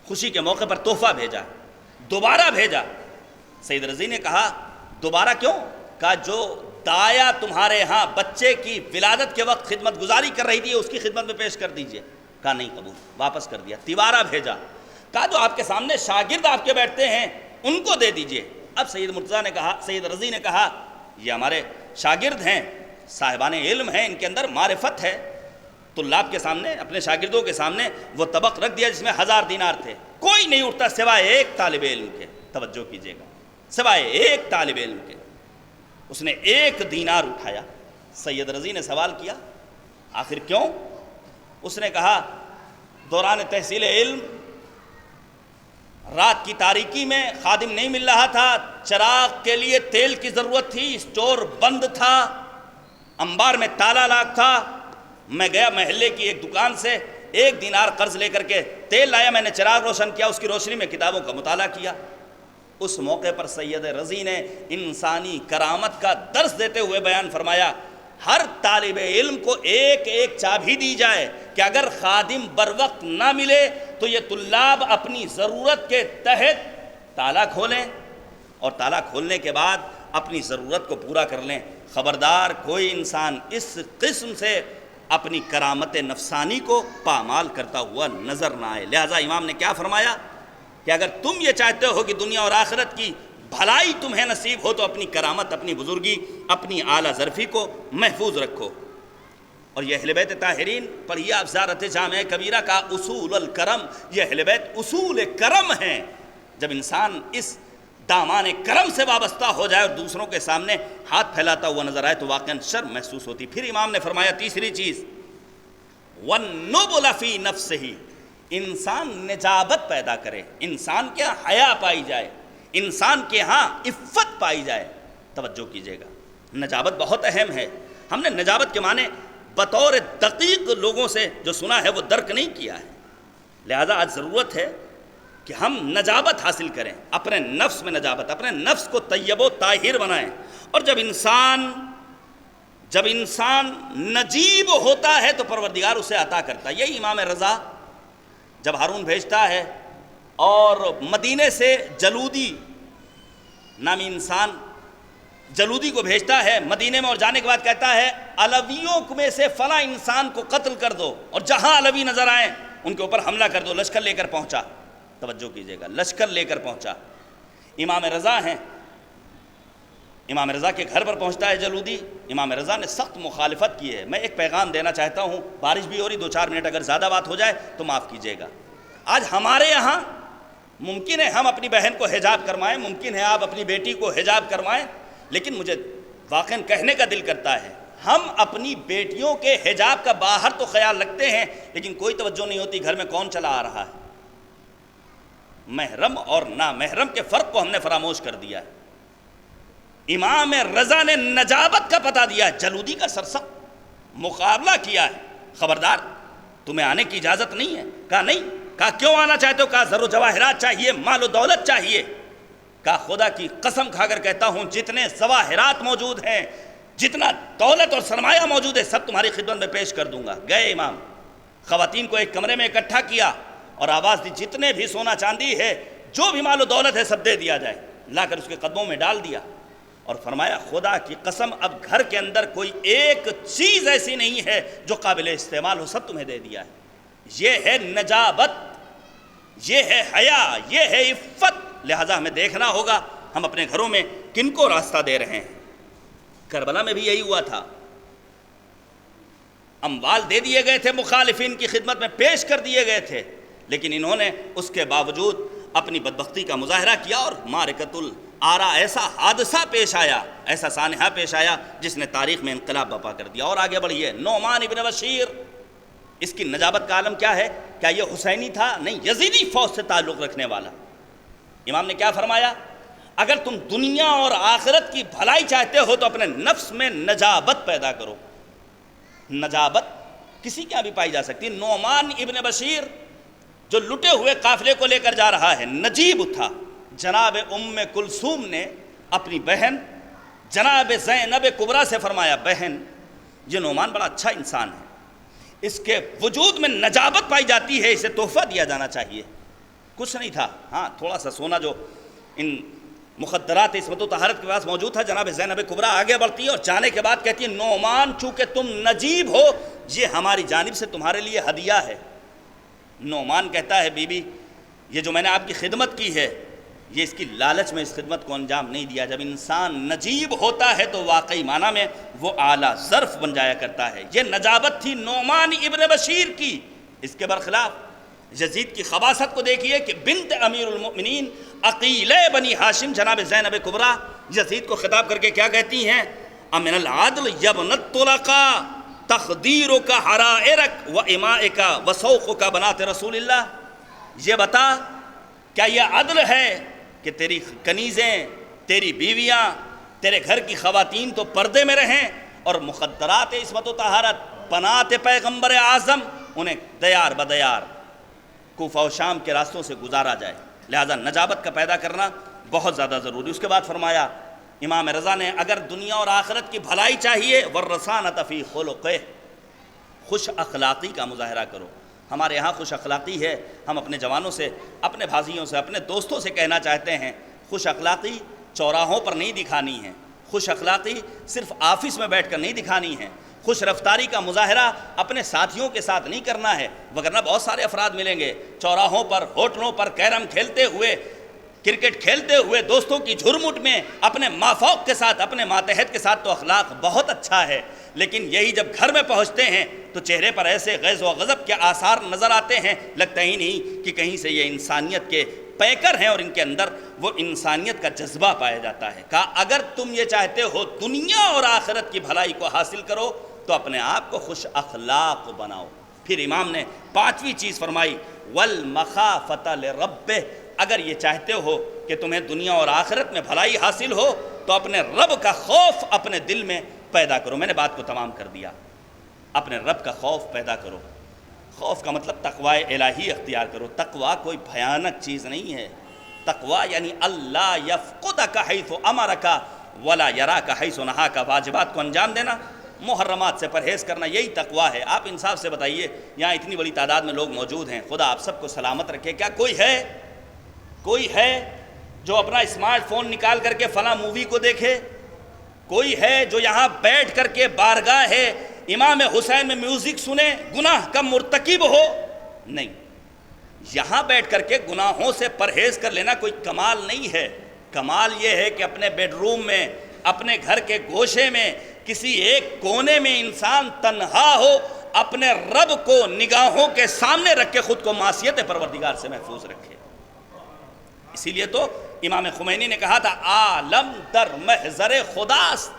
خوشی کے موقع پر تحفہ بھیجا، دوبارہ بھیجا۔ سید رضی نے کہا دوبارہ کیوں؟ کہا جو دایا تمہارے ہاں بچے کی ولادت کے وقت خدمت گزاری کر رہی تھی اس کی خدمت میں پیش کر دیجئے۔ کہا نہیں قبول، واپس کر دیا، تیوارہ بھیجا، کہا جو آپ کے سامنے شاگرد آپ کے بیٹھتے ہیں ان کو دے دیجئے۔ اب سید مرتضیٰ نے کہا، سید رضی نے کہا یہ ہمارے شاگرد ہیں، صاحبان علم ہیں، ان کے اندر معرفت ہے۔ طلاب کے سامنے، اپنے شاگردوں کے سامنے وہ طبق رکھ دیا جس میں 1000 دینار تھے، کوئی نہیں اٹھتا سوائے ایک طالب علم کے، توجہ کیجئے گا، سوائے ایک طالب علم کے۔ اس نے 1 دینار اٹھایا، سید رضی نے سوال کیا آخر کیوں؟ اس نے کہا دوران تحصیل علم رات کی تاریکی میں خادم نہیں مل رہا تھا، چراغ کے لیے تیل کی ضرورت تھی، اسٹور بند تھا، انبار میں تالا لاک تھا، میں گیا محلے کی ایک دکان سے 1 دینار قرض لے کر کے تیل لایا، میں نے چراغ روشن کیا، اس کی روشنی میں کتابوں کا مطالعہ کیا۔ اس موقع پر سید رضی نے انسانی کرامت کا درس دیتے ہوئے بیان فرمایا ہر طالب علم کو ایک ایک چابی دی جائے کہ اگر خادم بر وقت نہ ملے تو یہ طلاب اپنی ضرورت کے تحت تالا کھولیں اور تالا کھولنے کے بعد اپنی ضرورت کو پورا کر لیں۔ خبردار کوئی انسان اس قسم سے اپنی کرامت نفسانی کو پامال کرتا ہوا نظر نہ آئے۔ لہٰذا امام نے کیا فرمایا کہ اگر تم یہ چاہتے ہو کہ دنیا اور آخرت کی بھلائی تمہیں نصیب ہو تو اپنی کرامت، اپنی بزرگی، اپنی اعلیٰ ظرفی کو محفوظ رکھو۔ اور یہ اہل بیت طاہرین، پڑھیے آپ زیارت جامع کبیرہ کا اصول الکرم، یہ اہل بیت اصول کرم ہیں۔ جب انسان اس دامان کرم سے وابستہ ہو جائے اور دوسروں کے سامنے ہاتھ پھیلاتا ہوا نظر آئے تو واقعاً شرم محسوس ہوتی۔ پھر امام نے فرمایا تیسری چیز، وَالنُّبْلَ فِي نَفْسِهِ، انسان نجابت پیدا کرے، انسان کے ہاں حیا پائی جائے، انسان کے ہاں عفت پائی جائے۔ توجہ کیجئے گا، نجابت بہت اہم ہے۔ ہم نے نجابت کے معنی بطور دقیق لوگوں سے جو سنا ہے وہ درک نہیں کیا ہے، لہذا آج ضرورت ہے کہ ہم نجابت حاصل کریں، اپنے نفس میں نجابت، اپنے نفس کو طیب و طاہر بنائیں۔ اور جب انسان نجیب ہوتا ہے تو پروردگار اسے عطا کرتا ہے۔ یہی امام رضا جب ہارون بھیجتا ہے اور مدینے سے جلودی نامی انسان جلودی کو بھیجتا ہے مدینے میں، اور جانے کے بعد کہتا ہے علویوں میں سے فلاں انسان کو قتل کر دو، اور جہاں علوی نظر آئیں ان کے اوپر حملہ کر دو۔ لشکر لے کر پہنچا، توجہ کیجئے گا، لشکر لے کر پہنچا، امام رضا ہیں، امام رضا کے گھر پر پہنچتا ہے جلودی۔ امام رضا نے سخت مخالفت کی ہے۔ میں ایک پیغام دینا چاہتا ہوں، بارش بھی ہو رہی، 2-4 منٹ اگر زیادہ بات ہو جائے تو معاف کیجئے گا۔ آج ہمارے یہاں ممکن ہے ہم اپنی بہن کو حجاب کروائیں، ممکن ہے آپ اپنی بیٹی کو حجاب کروائیں، لیکن مجھے واقعاً کہنے کا دل کرتا ہے ہم اپنی بیٹیوں کے حجاب کا باہر تو خیال رکھتے ہیں لیکن کوئی توجہ نہیں ہوتی گھر میں کون چلا آ رہا ہے۔ محرم اور نامحرم کے فرق کو ہم نے فراموش کر دیا ہے۔ امام رضا نے نجابت کا پتہ دیا ہے، جلودی کا سرسخت مقابلہ کیا ہے، خبردار تمہیں آنے کی اجازت نہیں ہے۔ کہا نہیں، کہا کیوں آنا چاہتے ہو؟ کہا زر و جواہرات چاہیے، مال و دولت چاہیے۔ کہا خدا کی قسم کھا کر کہتا ہوں جتنے جواہرات موجود ہیں، جتنا دولت اور سرمایہ موجود ہے، سب تمہاری خدمت میں پیش کر دوں گا۔ گئے امام، خواتین کو ایک کمرے میں اکٹھا کیا اور آواز دی جتنے بھی سونا چاندی ہے، جو بھی مال و دولت ہے، سب دے دیا جائے۔ لا کر اس کے قدموں میں ڈال دیا اور فرمایا خدا کی قسم اب گھر کے اندر کوئی ایک چیز ایسی نہیں ہے جو قابل استعمال ہو، سب تمہیں دے دیا ہے۔ یہ ہے نجابت، یہ ہے حیا، یہ ہے عفت۔ لہذا ہمیں دیکھنا ہوگا ہم اپنے گھروں میں کن کو راستہ دے رہے ہیں۔ کربلا میں بھی یہی ہوا تھا، اموال دے دیے گئے تھے، مخالفین کی خدمت میں پیش کر دیے گئے تھے، لیکن انہوں نے اس کے باوجود اپنی بدبختی کا مظاہرہ کیا اور معرکۃ الآرا ایسا حادثہ پیش آیا، ایسا سانحہ پیش آیا جس نے تاریخ میں انقلاب برپا کر دیا۔ اور آگے بڑھیے، نعمان ابن بشیر، اس کی نجابت کا عالم کیا ہے؟ کیا یہ حسینی تھا؟ نہیں، یزیدی فوج سے تعلق رکھنے والا۔ امام نے کیا فرمایا؟ اگر تم دنیا اور آخرت کی بھلائی چاہتے ہو تو اپنے نفس میں نجابت پیدا کرو۔ نجابت کسی کیا بھی پائی جا سکتی۔ نعمان ابن بشیر جو لٹے ہوئے قافلے کو لے کر جا رہا ہے، نجیب تھا۔ جناب ام کلثوم نے اپنی بہن جناب زینب کبریٰ سے فرمایا، بہن یہ نعمان بڑا اچھا انسان ہے، اس کے وجود میں نجابت پائی جاتی ہے، اسے تحفہ دیا جانا چاہیے۔ کچھ نہیں تھا، ہاں تھوڑا سا سونا جو ان مخدرات عصمت و طہارت کے پاس موجود تھا۔ جناب زینب کبریٰ آگے بڑھتی ہے اور جانے کے بعد کہتی ہے، نعمان چونکہ تم نجیب ہو، یہ ہماری جانب سے تمہارے لیے ہدیہ ہے۔ نعمان کہتا ہے، بی بی یہ جو میں نے آپ کی خدمت کی ہے، یہ اس کی لالچ میں اس خدمت کو انجام نہیں دیا۔ جب انسان نجیب ہوتا ہے تو واقعی معنی میں وہ اعلیٰ ظرف بن جایا کرتا ہے۔ یہ نجابت تھی نعمان ابن بشیر کی۔ اس کے برخلاف یزید کی خباثت کو دیکھیے کہ بنت امیر المؤمنین عقیلہ بنی ہاشم جناب زینب کبریٰ یزید کو خطاب کر کے کیا کہتی ہیں؟ امن العدل یبن الطلقاء تخدیرک حرائرک و امائک و سوقک بنات رسول اللہ۔ یہ بتا کیا یہ عدل ہے کہ تیری کنیزیں، تیری بیویاں، تیرے گھر کی خواتین تو پردے میں رہیں اور مخدرات عصمت و طہارت بنات پیغمبر اعظم انہیں دیار بدیار کوفہ و شام کے راستوں سے گزارا جائے؟ لہذا نجابت کا پیدا کرنا بہت زیادہ ضروری۔ اس کے بعد فرمایا امام رضا نے، اگر دنیا اور آخرت کی بھلائی چاہیے والرسانۃ فی خلقہ، خوش اخلاقی کا مظاہرہ کرو۔ ہمارے یہاں خوش اخلاقی ہے، ہم اپنے جوانوں سے، اپنے بھائیوں سے، اپنے دوستوں سے کہنا چاہتے ہیں، خوش اخلاقی چوراہوں پر نہیں دکھانی ہے، خوش اخلاقی صرف آفس میں بیٹھ کر نہیں دکھانی ہے، خوش رفتاری کا مظاہرہ اپنے ساتھیوں کے ساتھ نہیں کرنا ہے، وگرنہ بہت سارے افراد ملیں گے چوراہوں پر، ہوٹلوں پر کیرم کھیلتے ہوئے، کرکٹ کھیلتے ہوئے، دوستوں کی جھرمٹ میں، اپنے مافوق کے ساتھ، اپنے ماتحت کے ساتھ تو اخلاق بہت اچھا ہے، لیکن یہی جب گھر میں پہنچتے ہیں تو چہرے پر ایسے غیظ و غضب کے آثار نظر آتے ہیں، لگتا ہی نہیں کہ کہیں سے یہ انسانیت کے پیکر ہیں اور ان کے اندر وہ انسانیت کا جذبہ پایا جاتا ہے۔ کہا اگر تم یہ چاہتے ہو دنیا اور آخرت کی بھلائی کو حاصل کرو تو اپنے آپ کو خوش اخلاق بناؤ۔ پھر امام نے 5ویں چیز فرمائی وَالْمَخَافَةَ لِرَبِّهِ، اگر یہ چاہتے ہو کہ تمہیں دنیا اور آخرت میں بھلائی حاصل ہو تو اپنے رب کا خوف اپنے دل میں پیدا کرو۔ میں نے بات کو تمام کر دیا، اپنے رب کا خوف پیدا کرو۔ خوف کا مطلب تقوی الہی اختیار کرو۔ تقوی کوئی بھیانک چیز نہیں ہے، تقوی یعنی اللہ یفقدک حیث امرک ولا یراک حیث نہاک، واجبات کو انجام دینا، محرمات سے پرہیز کرنا، یہی تقوی ہے۔ آپ انصاف سے بتائیے، یہاں اتنی بڑی تعداد میں لوگ موجود ہیں، خدا آپ سب کو سلامت رکھے، کیا کوئی ہے جو اپنا اسمارٹ فون نکال کر کے فلاں مووی کو دیکھے؟ کوئی ہے جو یہاں بیٹھ کر کے بارگاہ امام حسین میں میوزک سنے، گناہ کا مرتکب ہو؟ نہیں، یہاں بیٹھ کر کے گناہوں سے پرہیز کر لینا کوئی کمال نہیں ہے۔ کمال یہ ہے کہ اپنے بیڈ روم میں، اپنے گھر کے گوشے میں، کسی ایک کونے میں انسان تنہا ہو، اپنے رب کو نگاہوں کے سامنے رکھ کے خود کو معصیت پروردگار سے محفوظ رکھے۔ اسی لیے تو امام خمینی نے کہا تھا عالم در محضر خداست،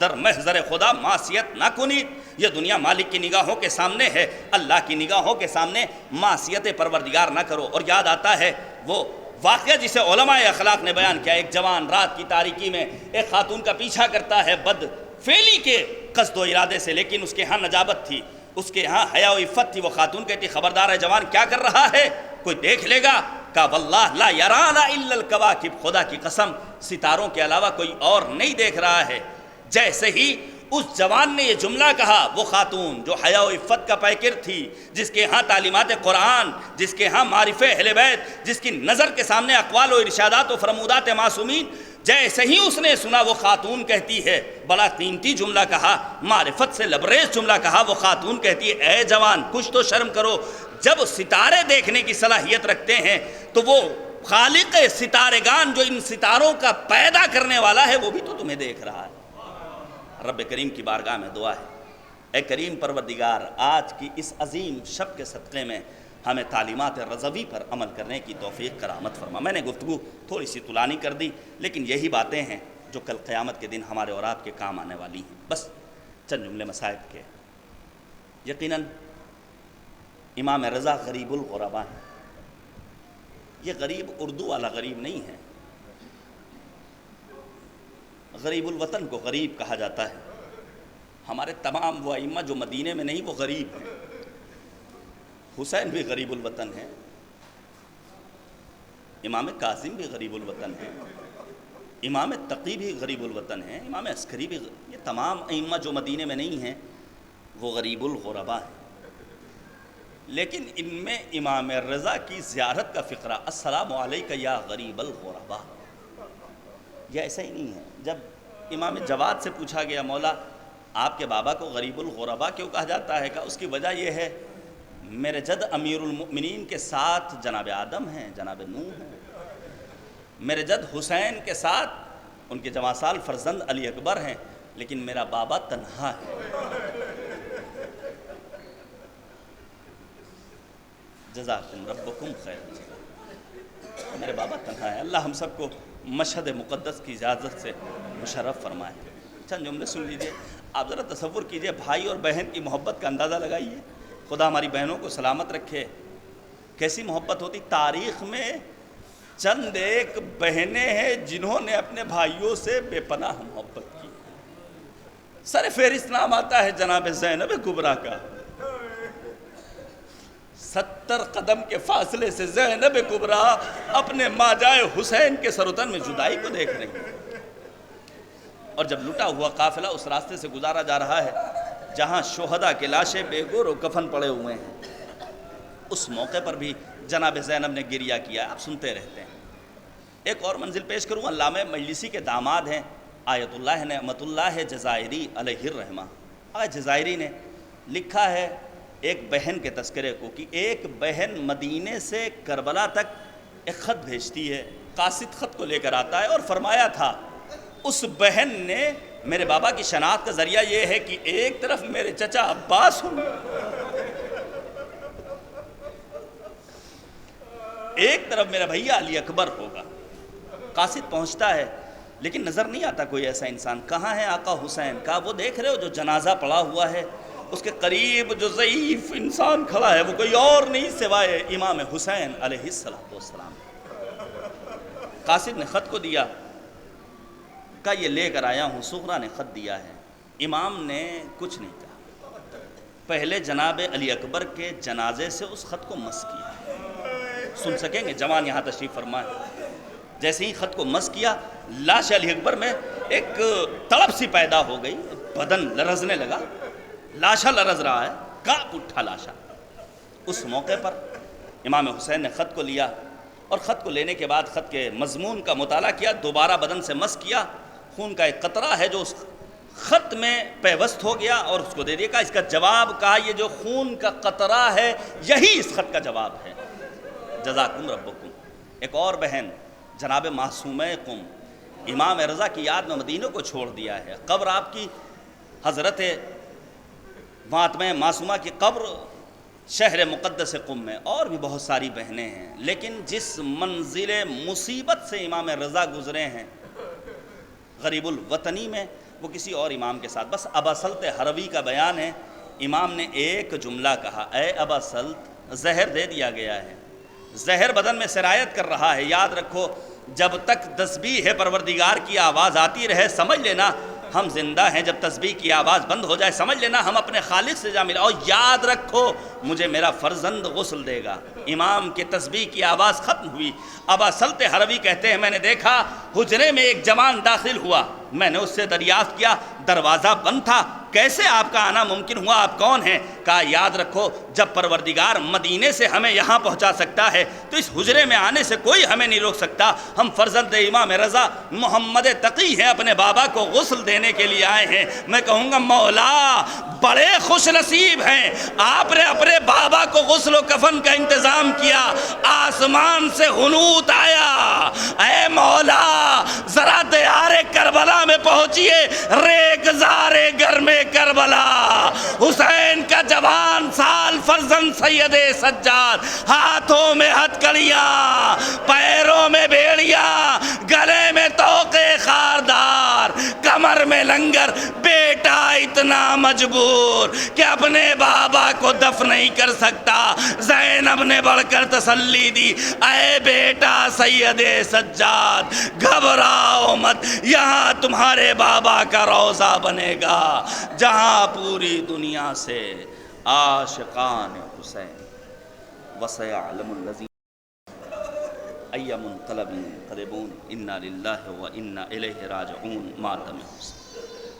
در محضر خدا معصیت نہ کنید۔ یہ دنیا مالک کی نگاہوں کے سامنے ہے، اللہ کی نگاہوں کے سامنے معصیت پروردگار نہ کرو۔ اور یاد آتا ہے وہ واقعہ جسے علماء اخلاق نے بیان کیا، ایک جوان رات کی تاریکی میں ایک خاتون کا پیچھا کرتا ہے بد فعلی کے قصد و ارادے سے، لیکن اس کے ہاں نجابت تھی، اس کے ہاں حیا و عفت تھی۔ وہ خاتون کہتی خبردار ہے جوان کیا کر رہا ہے، کوئی دیکھ لے گا؟ کہا واللہ لا یرانا الا الکواکب، خدا کی قسم ستاروں کے علاوہ کوئی اور نہیں دیکھ رہا ہے۔ جیسے ہی اس جوان نے یہ جملہ کہا، وہ خاتون جو حیا و عفت کا پیکر تھی، جس کے ہاں تعلیمات قرآن، جس کے ہاں معرفت اہل بیت، جس کی نظر کے سامنے اقوال و ارشادات و فرمودات معصومین، جیسے ہی اس نے سنا وہ خاتون کہتی ہے، بڑا قیمتی جملہ کہا، معرفت سے لبریز جملہ کہا، وہ خاتون کہتی ہے اے جوان کچھ تو شرم کرو، جب ستارے دیکھنے کی صلاحیت رکھتے ہیں تو وہ خالق ستارگان جو ان ستاروں کا پیدا کرنے والا ہے وہ بھی تو تمہیں دیکھ رہا ہے۔ رب کریم کی بارگاہ میں دعا ہے، اے کریم پروردگار آج کی اس عظیم شب کے صدقے میں ہمیں تعلیمات رضوی پر عمل کرنے کی توفیق کرامت فرما۔ میں نے گفتگو تھوڑی سی طولانی کر دی، لیکن یہی باتیں ہیں جو کل قیامت کے دن ہمارے اور آپ کے کام آنے والی ہیں۔ بس چند جملے مصائب کے۔ یقیناً امام رضا غریب الغرباء ہیں۔ یہ غریب اردو والا غریب نہیں ہے، غریب الوطن کو غریب کہا جاتا ہے۔ ہمارے تمام وہ ائمہ جو مدینے میں نہیں وہ غریب ہیں۔ حسین بھی غریب الوطن ہے، امام کاظم بھی غریب الوطن ہے، امام تقی بھی غریب الوطن ہے، امام عسکری بھی یہ تمام ائمہ جو مدینے میں نہیں ہیں وہ غریب الغرباء ہیں۔ لیکن ان میں امام رضا کی زیارت کا فقرہ السلام علیک یا غریب الغرباء، یہ ایسا ہی نہیں ہے۔ جب امام جواد سے پوچھا گیا مولا آپ کے بابا کو غریب الغرباء کیوں کہا جاتا ہے، کہ اس کی وجہ یہ ہے میرے جد امیر المؤمنین کے ساتھ جناب آدم ہیں، جناب نوح ہیں، میرے جد حسین کے ساتھ ان کے جواں سال فرزند علی اکبر ہیں، لیکن میرا بابا تنہا ہے۔ جزاکم ربکم خیر، میرے بابا تنہا ہے۔ اللہ ہم سب کو مشہد مقدس کی اجازت سے مشرف فرمائے۔ چند جملے سن لیجئے۔ آپ ذرا تصور کیجئے بھائی اور بہن کی محبت کا اندازہ لگائیے۔ خدا ہماری بہنوں کو سلامت رکھے۔ کیسی محبت ہوتی۔ تاریخ میں چند ایک بہنیں ہیں جنہوں نے اپنے بھائیوں سے بے پناہ محبت کی۔ سر فہرست نام آتا ہے جناب زینب کبریٰ کا۔ 70 قدم کے فاصلے سے زینب کبریٰ اپنے ماجائے حسین کے سر و تن میں جدائی کو دیکھ رہی ہیں، اور جب لٹا ہوا قافلہ اس راستے سے گزارا جا رہا ہے جہاں شہداء کے لاشیں بے گور و کفن پڑے ہوئے ہیں، اس موقع پر بھی جناب زینب نے گریہ کیا۔ آپ سنتے رہتے ہیں۔ ایک اور منزل پیش کروں، علامہ مجلسی کے داماد ہیں آیت اللہ نعمت اللہ جزائری علیہ الرحمہ، جزائری نے لکھا ہے ایک بہن کے تذکرے کو کہ ایک بہن مدینے سے کربلا تک ایک خط بھیجتی ہے، قاصد خط کو لے کر آتا ہے، اور فرمایا تھا اس بہن نے میرے بابا کی شناخت کا ذریعہ یہ ہے کہ ایک طرف میرے چچا عباس ہوں، ایک طرف میرا بھیا علی اکبر ہوگا۔ قاصد پہنچتا ہے لیکن نظر نہیں آتا کوئی ایسا انسان۔ کہاں ہے آقا حسین؟ کہا وہ دیکھ رہے ہو جو جنازہ پڑا ہوا ہے، اس کے قریب جو ضعیف انسان کھڑا ہے وہ کوئی اور نہیں سوائے امام حسین علیہ السلام۔ قاصد نے خط کو دیا، کہا یہ لے کر آیا ہوں، سغرا نے خط دیا ہے۔ امام نے کچھ نہیں کہا، پہلے جناب علی اکبر کے جنازے سے اس خط کو مس کیا۔ سن سکیں گے جوان یہاں تشریف فرمائے۔ جیسے ہی خط کو مس کیا، لاش علی اکبر میں ایک تڑپ سی پیدا ہو گئی، بدن لرزنے لگا، لاشا لرز رہا ہے، کانپ اٹھا لاشا۔ اس موقع پر امام حسین نے خط کو لیا، اور خط کو لینے کے بعد خط کے مضمون کا مطالعہ کیا، دوبارہ بدن سے مس کیا، خون کا ایک قطرہ ہے جو اس خط میں پیوست ہو گیا، اور اس کو دے دیا، کہا اس کا جواب، کہا یہ جو خون کا قطرہ ہے یہی اس خط کا جواب ہے، جزاکم ربکم۔ ایک اور بہن جناب معصومہ قم، امام رضا کی یاد میں مدینہ کو چھوڑ دیا ہے، قبر آپ کی حضرت فاطمہ معصومہ کی قبر شہر مقدس قم میں، اور بھی بہت ساری بہنیں ہیں، لیکن جس منزل مصیبت سے امام رضا گزرے ہیں غریب الوطنی میں، وہ کسی اور امام کے ساتھ، بس ابا سلط ہروی کا بیان ہے، امام نے ایک جملہ کہا، اے ابا سلط زہر دے دیا گیا ہے، زہر بدن میں سرایت کر رہا ہے، یاد رکھو جب تک تسبیح پروردگار کی آواز آتی رہے سمجھ لینا ہم زندہ ہیں، جب تسبیح کی آواز بند ہو جائے سمجھ لینا ہم اپنے خالق سے جا ملا، اور یاد رکھو مجھے میرا فرزند غسل دے گا۔ امام کے تسبیح کی آواز ختم ہوئی، ابا سلط ہروی کہتے ہیں میں نے دیکھا حجرے میں ایک جوان داخل ہوا، میں نے اس سے دریافت کیا دروازہ بند تھا، کیسے آپ کا آنا ممکن ہوا، آپ کون ہیں؟ کہا یاد رکھو جب پروردگار مدینے سے ہمیں یہاں پہنچا سکتا ہے تو اس حجرے میں آنے سے کوئی ہمیں نہیں روک سکتا، ہم فرزند امام رضا محمد تقی ہیں، اپنے بابا کو غسل دینے کے لیے آئے ہیں۔ میں کہوں گا مولا بڑے خوش نصیب ہیں، آپ نے اپنے بابا کو غسل و کفن کا انتظام کیا، آسمان سے حنوط آیا، اے مولا ذرا دیار کربلا میں پہنچیے، ریگزار گر میں کربلا، حسین کا جوان سال فرزند سید سجاد، ہاتھوں میں ہتھکڑیاں، پیروں میں بیڑیاں، گلے میں توقے خاردار، کمر میں لنگر، بیٹا اتنا مجبور کہ اپنے بابا کو دفن نہیں کر سکتا۔ زینب نے بڑھ کر تسلی دی، اے بیٹا سید سجاد گھبراؤ مت، یہاں تمہارے بابا کا روضہ بنے گا جہاں پوری دنیا سے عاشقان حسین وسيعلم الذين أي منقلب ينقلبون إنا لله وإنا إليه راجعون ماتم حسین۔